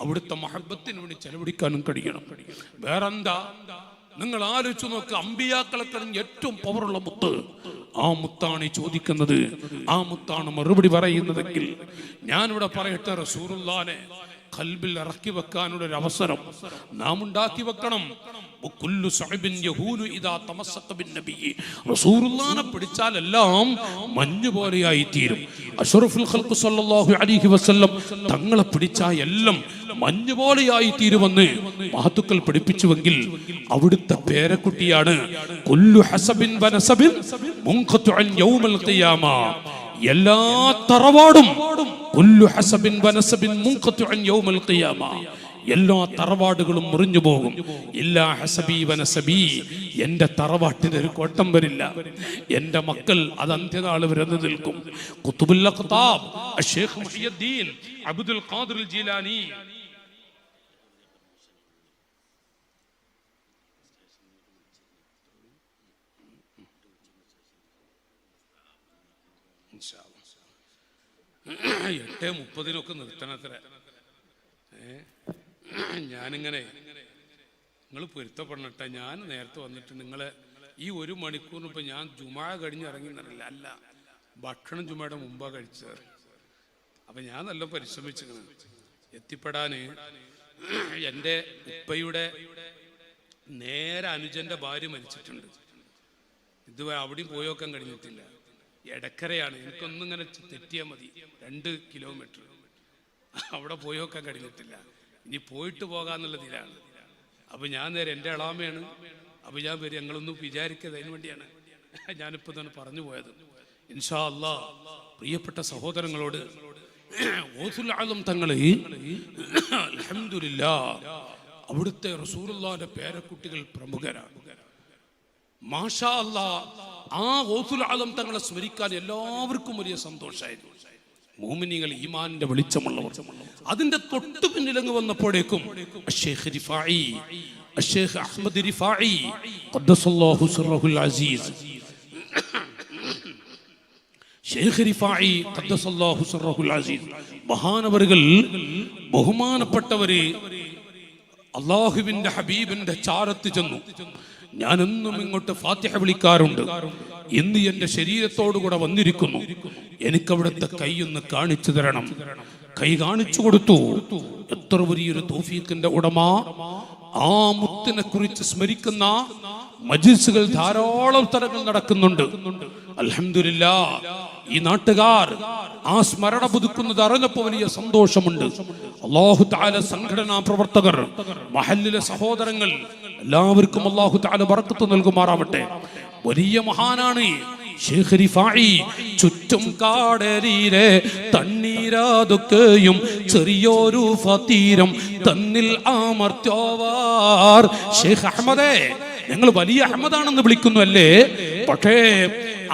[SPEAKER 1] അവിടുത്തെ മഹബത്തിന് വേണ്ടി ചെലവഴിക്കാനും കഴിയണം. വേറെന്താ? നിങ്ങൾ ആലോചിച്ചു നോക്ക്, അമ്പിയാക്കളെക്കാളും ഏറ്റവും പവറുള്ള മുത്ത് ആ മുത്താണ് ചോദിക്കുന്നത്. ആ മുത്താണ് മറുപടി പറയുന്നതെങ്കിൽ ഞാനിവിടെ പറയട്ടെ, റസൂലുള്ളാഹിനെ ഖൽബിൽ ഇറക്കി വെക്കാനുള്ള ഒരു അവസരം നാം ഉണ്ടാക്കി വെക്കണം. റസൂലുള്ളാഹിനെ പിടിച്ചാൽ എല്ലാം മഞ്ഞ് പോലെയായി തീരും. അഷ്റഫുൽ ഖൽഖ് സല്ലല്ലാഹു അലൈഹി വസല്ലം തങ്ങളെ പിടിച്ചാൽ എല്ലാം മഞ്ഞ് പോലെയായി തീരുമെന്ന് മഹത്തുക്കൾ പഠിപ്പിച്ചുവെങ്കിൽ അവിടുത്തെ പേരക്കുട്ടിയാണ് കുല്ലു ഹസബിൻ വനസബിൻ മുൻഖതുഅൻ യൗമൽ ഖിയാമ. എല്ലാ തറവാടും കുല്ലു ഹസബിൻ വനസബിൻ മുൻഖതുഅൻ യൗമൽ ഖിയാമ. എല്ലാ തറവാടുകളും മുറിഞ്ഞു പോകും. ഇല്ലാ ഹസബി വനസബി. എന്റെ തറവാട്ടിന് ഒരു കോട്ടം വരില്ല. എന്റെ മക്കൾ അത് അന്ത്യനാൾ വരെ നിൽക്കും. ഖുതുബുൽ അഖ്താബ് അഷ്ശൈഖ് മുഹിയുദ്ദീൻ അബ്ദുൽ ഖാദിർ ജീലാനി ഇൻഷാ അല്ലാഹ് 8:30 നിർത്തണത്ര. ഞാനിങ്ങനെ, നിങ്ങൾ പൊരുത്തപ്പെടണട്ടെ, ഞാൻ നേരത്തെ വന്നിട്ട് നിങ്ങളെ ഈ 1 മണിക്കൂറിന് ഇപ്പം ഞാൻ ജുമാ കഴിഞ്ഞ് ഇറങ്ങിന്നറിയില്ല. അല്ല, ഭക്ഷണം ജുമയുടെ മുമ്പാണ് കഴിച്ചത്. അപ്പം ഞാൻ നല്ല പരിശ്രമിച്ചിരുന്നു എത്തിപ്പെടാൻ. എൻ്റെ ഉപ്പയുടെ നേരെ അനുജന്റെ ഭാര്യ മരിച്ചിട്ടുണ്ട്. ഇതുവരെ അവിടെയും പോയോക്കാൻ കഴിഞ്ഞിട്ടില്ല. എടക്കരയാണ്. എനിക്കൊന്നും ഇങ്ങനെ തെറ്റിയാൽ മതി, 2 കിലോമീറ്റർ. അവിടെ പോയോക്കാൻ കഴിഞ്ഞിട്ടില്ല. ഇനി പോയിട്ട് പോകാന്നുള്ളതിലാണ്. അപ്പൊ ഞാൻ നേരെ എൻ്റെ എളാമയാണ്. അപ്പൊ ഞാൻ വരും, ഞങ്ങളൊന്നും വിചാരിക്കരുത്, അതിന് വേണ്ടിയാണ് ഞാനിപ്പോ തന്നെ പറഞ്ഞു പോയത്. ഇൻഷാ അല്ലാഹ് പ്രിയപ്പെട്ട സഹോദരങ്ങളോട് ഗൗസുൽ ആലം തങ്ങള് അൽഹംദുലില്ലാഹ് അവിടുത്തെ റസൂലുള്ളാഹിന്റെ പേരക്കുട്ടികൾ പ്രമുഖരാണ്. മാഷാ അല്ലാഹ് ആ ഗൗസുൽ ആലം തങ്ങളെ സ്മരിക്കാൻ എല്ലാവർക്കും വലിയ സന്തോഷമായിരുന്നു. മോമിനികൾ ഈമാനിന്റെ വെളിച്ചമുള്ളവർ. അതിന്റെ തൊട്ടു പിന്നിലങ്ങ് വന്നപ്പോഴേക്കും അഷ്ശൈഖ് റിഫായി, അഷ്ശൈഖ് അഹ്മദ് റിഫായി ഖദ്ദസല്ലാഹു സിർറഹുൽ അസീസ്, ശൈഖ് റിഫായി ഖദ്ദസല്ലാഹു സിർറഹുൽ അസീസ് മഹാനവറുകൾ, ബഹുമാനപ്പെട്ടവര് അല്ലാഹുവിന്റെ ഹബീബിന്റെ ചാരത്ത് ചെന്നു. ഞാൻ എന്നും ഇങ്ങോട്ട് ഫാത്തിഹ വിളിക്കാറുണ്ട്. ഇന്ന് എന്റെ ശരീരത്തോടുകൂടെ വന്നിരിക്കുന്നു. എനിക്കവിടുത്തെ കൈയൊന്ന് കാണിച്ചു തരണം. കൈ കാണിച്ചു കൊടുത്തു. എത്ര വലിയൊരു തൗഫീഖിന്റെ ഉടമ. ആ മുത്തിനെ കുറിച്ച് സ്മരിക്കുന്ന മജ്ലിസുകൾ ധാരാളം തരങ്ങൾ നടക്കുന്നുണ്ട്. അൽഹംദുലില്ലാഹ് ഈ നാട്ടുകാർ ആ സ്മരണ പുതുക്കുന്നത് അറിഞ്ഞപ്പോൾ വലിയ സന്തോഷമുണ്ട്. അല്ലാഹു തആല സംഘടനാ പ്രവർത്തകർ, മഹല്ലിലെ സഹോദരങ്ങൾ എല്ലാവർക്കും അല്ലാഹു തആല ബറക്കത്ത് നൽകുമാറാവട്ടെ. വലിയ മഹാനാണ് ശൈഖ് റിഫായി. ചുറ്റും കാടരിയിലെ തണ്ണീരാതൊക്കെയും ചെറിയൊരു ഫതീരം തന്നിൽ അമർത്തോവാർ. ശൈഖ് അഹമ്മദേ, ഞങ്ങൾ വലിയ അഹമ്മദാണെന്ന് വിളിക്കുന്നു അല്ലേ? പക്ഷേ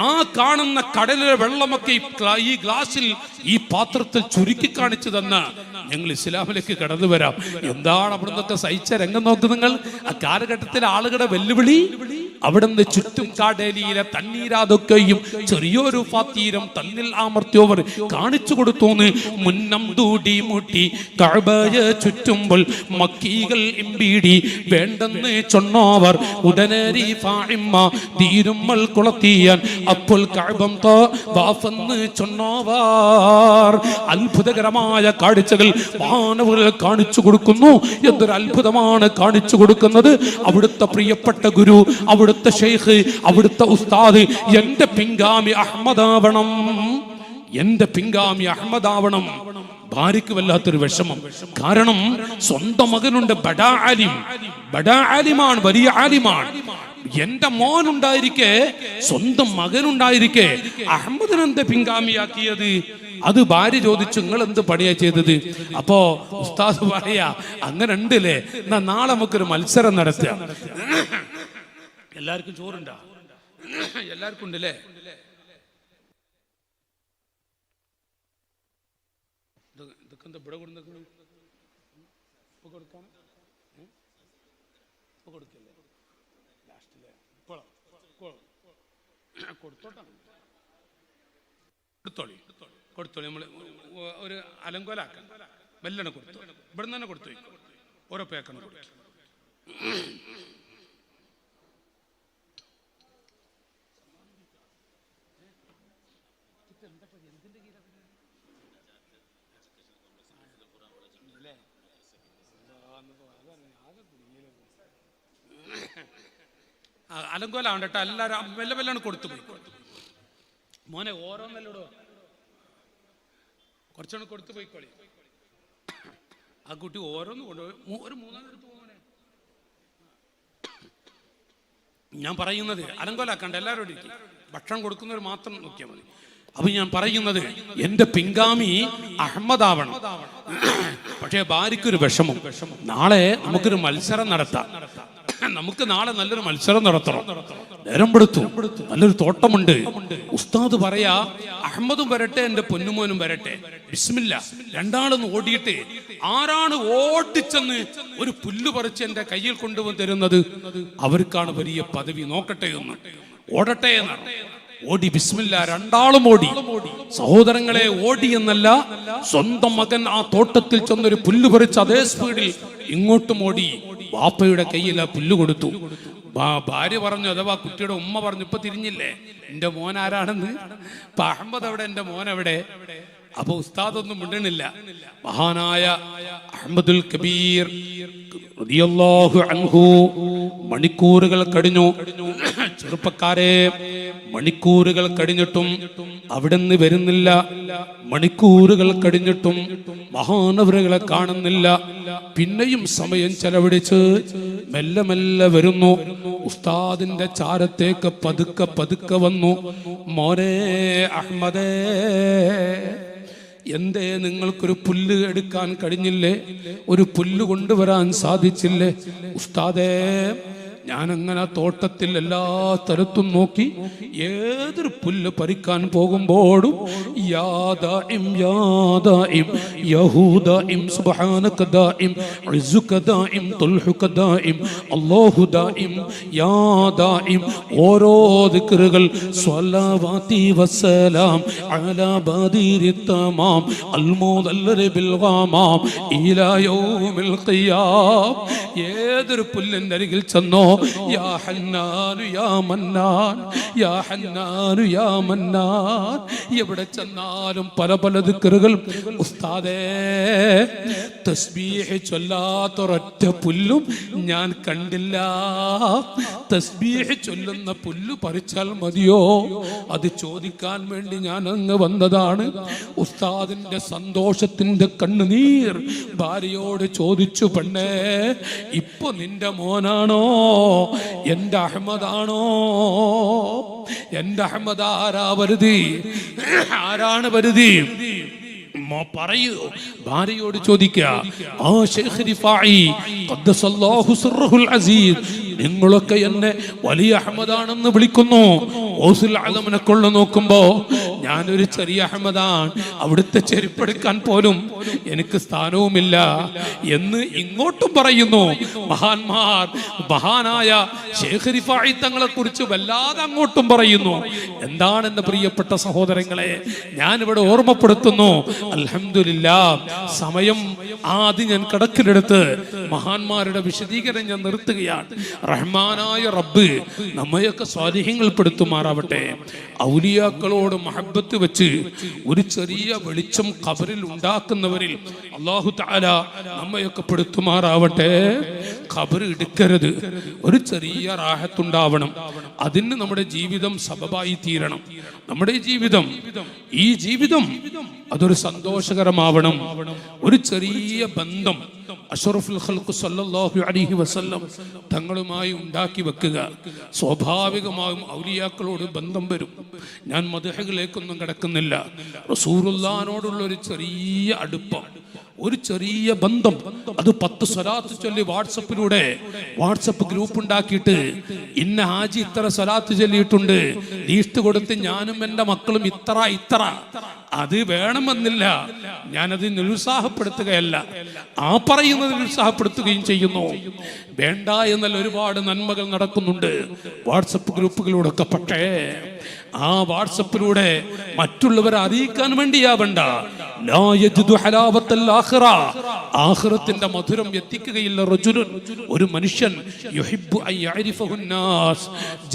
[SPEAKER 1] ആ കാണുന്ന കടലിലെ വെള്ളമൊക്കെ ഈ ഗ്ലാസിൽ, ഈ പാത്രത്തിൽ ചുരുക്കി കാണിച്ചു തന്ന ഞങ്ങൾ ഇസ്ലാമിലേക്ക് കടന്നു വരാം. എന്താണ് അവിടുന്നൊക്കെ സഹിച്ച രംഗം നോക്ക് നിങ്ങൾ. ആ കാലഘട്ടത്തിലെ ആളുകളുടെ വെല്ലുവിളി. അവിടുന്ന് ചുറ്റും കാടലിയിലെ തണ്ണീരാതൊക്കെയും ചെറിയൊരു ഫതീരം തന്നിൽ അമർത്തിയവർ കാണിച്ചു കൊടുത്തോന്ന്. മുന്നം ദൂടി മുട്ടി കഅബയെ ചുറ്റുമ്പോൾ മക്കീകൾ ഇമ്പീടി വേണ്ടെന്ന് ചൊന്നോവർ ഉടനരി ഫാഇമ്മ തീരുമ്മൽ കുളത്തിയാൻ അപ്പോൾ കഅബം തവാഫെന്ന് ചൊന്നോവർ. അത്ഭുതകരമായ കാഴ്ചകൾ മാനവர்கள் കാണിച്ചു കൊടുക്കുന്നു. എന്തൊരു അത്ഭുതമാണ് കാണിച്ചു കൊടുക്കുന്നത്. അവിടുത്തെ പ്രിയപ്പെട്ട ഗുരു, അവിടുത്തെ ശൈഖ്, അവിടുത്തെ ഉസ്താദ് എന്റെ പിൻഗാമി അഹമ്മദാവണം, എന്റെ പിൻഗാമി അഹമ്മദാവണം. ഭാര്യയ്ക്ക് വല്ലാത്തൊരു വിഷമം. കാരണം സ്വന്തം മകനുണ്ട് ബഡാ ആലിം, ബഡാ ആലിമാണ്, വലിയ ആലിമാണ്. എന്റെ മോനുണ്ടായിരിക്കെ, സ്വന്തം മകനുണ്ടായിരിക്കെ അഹമ്മദിനെന്ത് പിൻഗാമിയാക്കിയത്? അത് ഭാര്യ ചോദിച്ചു, നിങ്ങൾ എന്ത് പണിയാ ചെയ്തത്? അപ്പോ ഉസ്താദ് പറയാ, അങ്ങനെ ഉണ്ടല്ലേ, എന്നാ നാളെ നമുക്കൊരു മത്സരം നടത്തുക. എല്ലാവർക്കും ചോറുണ്ടാ? എല്ലാവർക്കും ഉണ്ടല്ലേ? ഇതൊക്കെ എന്താ ഇവിടെ കൊടുക്കല്ലേ? കൊടുത്തോളി, കൊടുത്തോളി. നമ്മൾ ഒരു അലങ്കോലാക്കാം. മെല്ലണ കൊടുത്തു, ഇവിടെ നിന്ന് തന്നെ കൊടുത്തു. ഓരോ പേക്കണം കൊടുത്തു. അലങ്കോലാവണ്ടട്ടോ, എല്ലാവരും മെല്ലെ മെല്ലാണ് കൊടുത്തു പോയി. മോനെ ഓരോന്നല്ലോ കുറച്ചൊന്ന് കൊടുത്തു പോയിക്കോളി. ആ കുട്ടി ഓരോന്ന് കൊണ്ടുപോയി ഒരു 3 എടുത്ത് പോകണേ. ഞാൻ പറയുന്നത് അലങ്കോലാക്കണ്ട, എല്ലാവരോടും ഇരിക്കും. ഭക്ഷണം കൊടുക്കുന്നവർ മാത്രം നോക്കിയാൽ മതി. അപ്പൊ ഞാൻ പറയുന്നത് എന്റെ പിൻഗാമി അഹമ്മദാവണം. പക്ഷേ ഭാര്യയ്ക്കൊരു വിഷമം. നാളെ നമുക്കൊരു മത്സരം നടത്താം. നമുക്ക് നാളെ നല്ലൊരു മത്സരം നടത്തണം. നേരം പെടുത്തു, നല്ലൊരു തോട്ടമുണ്ട്. ഉസ്താദ് പറയാ, അഹമ്മദും വരട്ടെ, എന്റെ പൊന്നുമോനും വരട്ടെ, ബിസ്മില്ല. രണ്ടാളൊന്ന് ഓടിയിട്ട് ആരാണ് ഓടിച്ചെന്ന് ഒരു പുല്ല് പറിച്ച് എന്റെ കയ്യിൽ കൊണ്ടുവന്ന് തരുന്നത്, അവർക്കാണ് വലിയ പദവി. നോക്കട്ടെ ഒന്ന്, ഓടട്ടെ എന്നാണ്. ഓടി, ബിസ്മില്ല. രണ്ടാളും ഓടി. സഹോദരങ്ങളെ, ഓടി എന്നല്ല, സ്വന്തം മകൻ ആ തോട്ടത്തിൽ ചെന്നൊരു പുല്ല് പറിച്ച് അതേ സ്പീഡിൽ ഇങ്ങോട്ടും ഓടി വാപ്പയുടെ കയ്യിൽ ആ പുല്ല് കൊടുത്തു. ഭാര്യ പറഞ്ഞു, അഥവാ കുട്ടിയുടെ ഉമ്മ പറഞ്ഞു, ഇപ്പൊ തിരിഞ്ഞില്ലേ എന്റെ മോൻ ആരാണെന്ന്? ഇപ്പൊ അഹമ്മദ് എവിടെ, എന്റെ മോൻ എവിടെ? അപ്പൊ ഉസ്താദൊന്നും മിണ്ടണില്ല. മഹാനായ അഹ്മദുൽ കബീർ റളിയല്ലാഹു അൻഹു മണിക്കൂറുകൾ കഴിഞ്ഞു. ചെറുപ്പക്കാരെ, മണിക്കൂറുകൾ കഴിഞ്ഞിട്ടും അവിടുന്ന് വരുന്നില്ല. മണിക്കൂറുകൾ കഴിഞ്ഞിട്ടും മഹാനവറുകളെ കാണുന്നില്ല. പിന്നെയും സമയം ചെലവഴിച്ച് മെല്ലെ മെല്ലെ വരുന്നു. ഉസ്താദിന്റെ ചാരത്തേക്ക് പതുക്കെ പതുക്കെ വന്നു. മോനെ അഹ്മദേ, എന്തേ നിങ്ങൾക്കൊരു പുല്ല് എടുക്കാൻ കഴിഞ്ഞില്ലേ? ഒരു പുല്ല് കൊണ്ടുവരാൻ സാധിച്ചില്ലേ? ഉസ്താദേ, ഞാനങ്ങനെ തോട്ടത്തിൽ എല്ലാ സ്ഥലത്തും നോക്കി ഏതൊരു പുല്ല് പറിക്കാൻ പോകുമ്പോഴും യാദാഇം യാദാഇം യഹൂദാഇം സുബ്ഹാനക ദാഇം ഇസ്സുക ദാഇം തുൽഹുക ദാഇം അല്ലാഹു ദാഇം യാദാഇം ഓരോ ദിക്റുകൾ സ്വലവാതി വസ്സലാം അലാ ബദീരി തമാം അൽ മുദല്ലരി ബിൽ ഗമാം ഇലാ യൗമിൽ ഖിയാം. ഏതൊരു പുല്ലിന്റെ അരികിൽ ചെന്നോ യാ ഹന്നാനു യാ മന്നാൻ, യാ ഹന്നാനു യാ മന്നാൻ. എവിടെ ചെന്നാലും പല പല ദിക്റുകൾ. ഉസ്താദേ, തസ്ബീഹ് ചൊല്ലാത്തൊരൊറ്റ പുല്ലും ഞാൻ കണ്ടില്ല. തസ്ബീഹ് ചൊല്ലുന്ന പുല്ല് പറിച്ചാൽ മതിയോ? അത് ചോദിക്കാൻ വേണ്ടി ഞാൻ അങ്ങ് വന്നതാണ്. ഉസ്താദിന്റെ സന്തോഷത്തിന്റെ കണ്ണുനീർ ഭാര്യയോട് ചോദിച്ചു, പെണ്ണേ, ഇപ്പൊ നിന്റെ മോനാണോ എന്റെ അഹമ്മദാണോ? എന്റെ അഹമ്മദ് ആരാ വരുതി? ആരാണ് വരുതി? പറയൂ. ഭാര്യയോട് ചോദിക്കുക. ആ ശൈഖ് റിഫായി ഖദ്ദസല്ലാഹു സിർറുൽ അസീസ്, നിങ്ങളൊക്കെ എന്നെ വലിയ അഹമ്മദാണെന്ന് വിളിക്കുന്നു. ഓസുൽ അലമിനെ കൊള്ളു നോക്കുമ്പോ ഞാനൊരു ചെറിയ അഹമ്മദാണ്. അവിടുത്തെ ചെരുപ്പെടുക്കാൻ പോലും എനിക്ക് സ്ഥാനവുമില്ല എന്ന് ഇങ്ങോട്ടും പറയുന്നു. മഹാന്മാർ, മഹാനായ ശൈഖ് റിഫായി തങ്ങളെ കുറിച്ച് വല്ലാതെ അങ്ങോട്ടും പറയുന്നു. എന്താണ് എന്റെ പ്രിയപ്പെട്ട സഹോദരങ്ങളെ, ഞാനിവിടെ ഓർമ്മപ്പെടുത്തുന്നു. അൽഹംദുലില്ലാഹ്, സമയം ആദ്യം ഞാൻ കടക്കിലെടുത്ത് മഹാന്മാരുടെ വിശദീകരണം ഞാൻ നിർത്തുകയാണ്. റഹ്മാനായ റബ്ബ് നമ്മയൊക്കെ സ്വാലിഹ്യങ്ങൾ പെടുത്തുമാറാവട്ടെ. ഔലിയാക്കളോട് മഹബത്ത് വെച്ച് ഒരു ചെറിയ വെളിച്ചം ഖബറിൽ ഉണ്ടാക്കുന്നവരിൽ അല്ലാഹു തആല നമ്മയൊക്കെ പെടുത്തുമാറാവട്ടെ. ഖബർ എടുക്കരുത്. ഒരു ചെറിയ റാഹത്തുണ്ടാവണം. അതിന് നമ്മുടെ ജീവിതം സബബായി തീരണം. നമ്മുടെ ഈ ജീവിതം അതൊരു സന്തോഷകരമാവണം. ഒരു ചെറിയ ബന്ധം അഷ്റഫുൽ ഖൽഖ് സല്ലല്ലാഹു അലൈഹി വസല്ലം തങ്ങളുമായി ഉണ്ടാക്കി വെക്കുക. സ്വാഭാവികമായും ഔലിയാക്കളോട് ബന്ധം വരും. ഞാൻ മദ്ഹുകളിലേക്കൊന്നും കടക്കുന്നില്ല. റസൂലുള്ളാഹിനോടുള്ള ഒരു ചെറിയ അടുപ്പം, ഒരു ചെറിയ ബന്ധം, അത് 10 സ്വലാത്ത് ചൊല്ലി വാട്സപ്പ് ഗ്രൂപ്പ് ഉണ്ടാക്കിയിട്ട് ഇന്ന ഹാജി ഇത്ര സ്വലാത്ത് ചൊല്ലിയിട്ടുണ്ട്, ലീസ്റ്റ് കൊടുത്ത് ഞാനും എൻ്റെ മക്കളും ഇത്ര അത് വേണമെന്നില്ല. ഞാനത് നിരുത്സാഹപ്പെടുത്തുകയല്ല, ആ പറയുന്നത് നിരുത്സാഹപ്പെടുത്തുകയും ചെയ്യുന്നു. വേണ്ട എന്നല്ല, ഒരുപാട് നന്മകൾ നടക്കുന്നുണ്ട് വാട്സപ്പ് ഗ്രൂപ്പുകളിലൂടെ ഒക്കെ. പക്ഷേ ആ വാട്സപ്പിലൂടെ മറ്റുള്ളവരെ അറിയിക്കാൻ വേണ്ടിയാവണ്ട. ആഖിറത്തിന്റെ മധുരം എത്തിക്കുകയില്ല. ഒരു മനുഷ്യൻ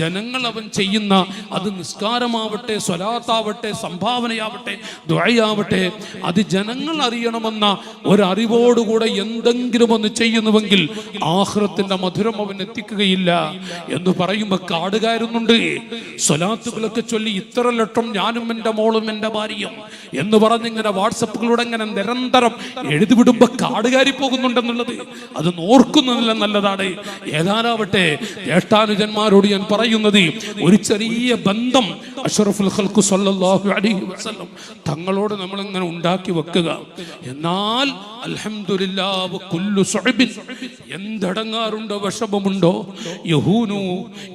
[SPEAKER 1] ജനങ്ങൾ അവൻ ചെയ്യുന്ന, അത് നിസ്കാരമാവട്ടെ, സ്വലാത്താവട്ടെ, സംഭാവനയാവട്ടെ, ദുആയാവട്ടെ, അത് ജനങ്ങൾ അറിയണമെന്ന ഒരറിവോടുകൂടെ എന്തെങ്കിലും ഒന്ന് ചെയ്യുന്നുവെങ്കിൽ ആഖിറത്തിന്റെ മധുരം അവൻ എത്തിക്കുകയില്ല എന്ന് പറയുമ്പോൾ കാടുകയറുന്നുണ്ട്. സ്വലാത്തുകളൊക്കെ ചൊല്ലി ഇത്ര ലക്ഷം ഞാനും എൻ്റെ മോളും എൻ്റെ ഭാര്യയും എന്ന് പറഞ്ഞിങ്ങനെ വാട്സപ്പുകളിലൂടെ ഇങ്ങനെ നിരന്തരം എഴുതിവിടുമ്പോ കാടുകാരി പോകുന്നുണ്ടെന്നുള്ളത് അത് ഓർക്കുന്നതില്ല നല്ലതാണ്. ഏതാനാവട്ടെ, ജ്യേഷ്ഠാനുജന്മാരോട് ഞാൻ പറയുന്നത്, ഒരു ചെറിയ ബന്ധം അഷ്റഫുൽ ഖൽഖ് സല്ലല്ലാഹു അലൈഹി വസല്ലം തങ്ങളോട് നമ്മൾ ഇങ്ങനെ ഉണ്ടാക്കി വെക്കുക. എന്നാൽ അൽഹംദുലില്ലാഹ് കുല്ലു സുഅബിൻ, എന്തടങ്ങാറുണ്ടോ, വിഷമമുണ്ടോ, യഹൂനു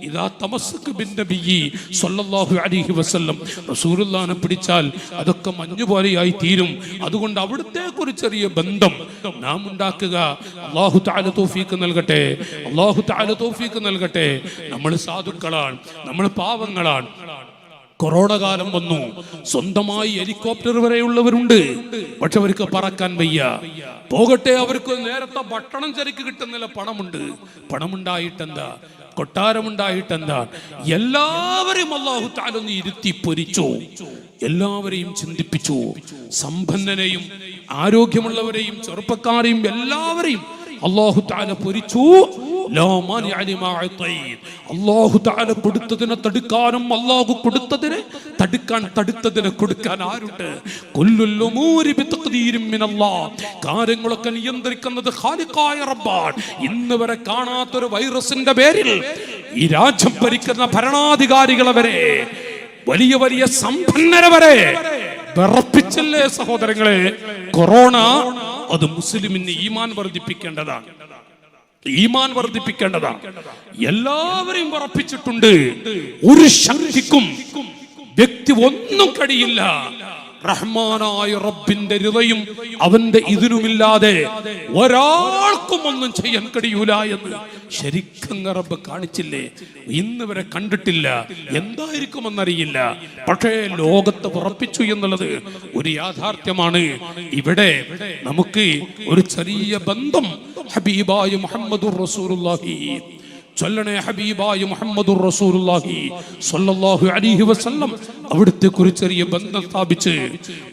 [SPEAKER 1] ഇദാ തമസ്സക ബിൻ നബിയ്യി സല്ലല്ലാഹു അലൈഹി വസല്ലം, റസൂലുള്ളാഹിനെ പിടിച്ചാൽ അതൊക്കെ മഞ്ഞുപോലെയായി തീരും. അതുകൊണ്ട് അവിടുത്തേക്ക് ഒരു ചെറിയ ബന്ധം നാം ഉണ്ടാക്കുക. അല്ലാഹു തആല തൗഫീഖ് നൽകട്ടെ, അല്ലാഹു തആല തൗഫീഖ് നൽകട്ടെ. നമ്മൾ സാധുക്കളാണ്, നമ്മൾ പാവങ്ങളാണ്. കൊറോണ കാലം വന്നു, സ്വന്തമായി ഹെലികോപ്റ്റർ വരെയുള്ളവരുണ്ട്. പക്ഷെ അവർക്ക് പറക്കാൻ വയ്യ. പോകട്ടെ, അവർക്ക് നേരത്തെ ഭക്ഷണം ശരിക്ക് കിട്ടുന്നില്ല. പണമുണ്ടായിട്ടെന്താ? കൊട്ടാരമുണ്ടായിട്ട് എന്താ, എല്ലാവരെയും അല്ലാഹു തആല ഒന്ന് ഇരുത്തി പൊരിച്ചു, എല്ലാവരെയും ചിന്തിപ്പിച്ചു. സമ്പന്നനെയും ആരോഗ്യമുള്ളവരെയും ചെറുപ്പക്കാരെയും എല്ലാവരെയും അല്ലാഹു തആല പൊരിച്ചു. അല്ലാഹു തആല കൊടുത്തതിനെ തടുക്കാനും അല്ലാഹു കൊടുത്തതിനെ തടുത്തതിനെ കൊടുക്കാൻ ആരുണ്ട്? കുല്ലുൽ ഉമൂരി ബിതഖ്ദീരിൻ മിനല്ലാഹ്. കാര്യങ്ങളൊക്കെ നിയന്ത്രിക്കുന്നത് ഖാലിഖായ റബ്ബാണ്. ഇന്ന് വരെ കാണാത്തൊരു വൈറസിന്റെ പേരിൽ ഈ രാജ്യം ഭരിക്കുന്ന ഭരണാധികാരികളെ വരെ, വലിയ വലിയ സമ്പന്നരെ വരെ വിറപ്പിച്ചല്ലേ സഹോദരങ്ങളെ കൊറോണ. അത് മുസ്ലിമിന് ഈമാൻ വർദ്ധിപ്പിക്കേണ്ടതാണ്, ഈമാൻ വർദ്ധിപ്പിക്കേണ്ടതാണ്. എല്ലാവരെയും വിറപ്പിച്ചിട്ടുണ്ട്. ഒരു ശക്തിക്കും വ്യക്തി ഒന്നും കഴിയില്ല. റഹ്മാനായ റബ്ബിന്റെ ഹൃദയം അവന്റെ ഇതിനുമില്ലാതെ ഒരാൾക്കും ഒന്നും ചെയ്യാൻ കഴിയൂല എന്ന് ശരിക്കും റബ്ബ് കാണിച്ചില്ലേ? ഇന്ന് വരെ കണ്ടിട്ടില്ല. എന്തായിരിക്കുമെന്നറിയില്ല. പക്ഷേ ലോകത്തെ ഉറപ്പിച്ചു എന്നുള്ളത് ഒരു യാഥാർത്ഥ്യമാണ്. ഇവിടെ നമുക്ക് ഒരു ചെറിയ ബന്ധം ഹബീബായ മുഹമ്മദുർ റസൂലുള്ളാഹി ചൊല്ലണേ, ഹബീബായ മുഹമ്മദുർ റസൂലുള്ളാഹി സ്വല്ലല്ലാഹു അലൈഹി വസല്ലം അവിടുത്തെ കുറിച്ച് ചെറിയ ബന്ധം സ്ഥാപിച്ച്,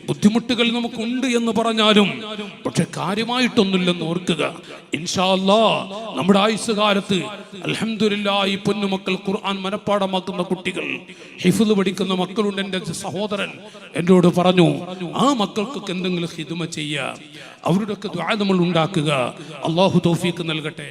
[SPEAKER 1] ബുദ്ധിമുട്ടുകൾ നമുക്കുണ്ട് എന്ന് പറഞ്ഞാലും പക്ഷെ കാര്യമായിട്ടൊന്നുമില്ലെന്ന് ഓർക്കുക. ഇൻഷാ അല്ലാഹ് നമ്മുടെ ആയുസ് കാലത്ത് അൽഹംദുലില്ലാഹ് ഈ പൊന്നുമക്കൾ ഖുർആൻ മനപ്പാഠമാക്കുന്ന കുട്ടികൾ, ഹിഫ്ള് പഠിക്കുന്ന മക്കളുണ്ട്. എൻ്റെ സഹോദരൻ എന്നോട് പറഞ്ഞു, ആ മക്കൾക്കൊക്കെ എന്തെങ്കിലും ഖിദ്മ ചെയ്യുക, അവരുടെയൊക്കെ ദുആ നമ്മൾ ഉണ്ടാക്കുക. അല്ലാഹു തൗഫീഖ് നൽകട്ടെ.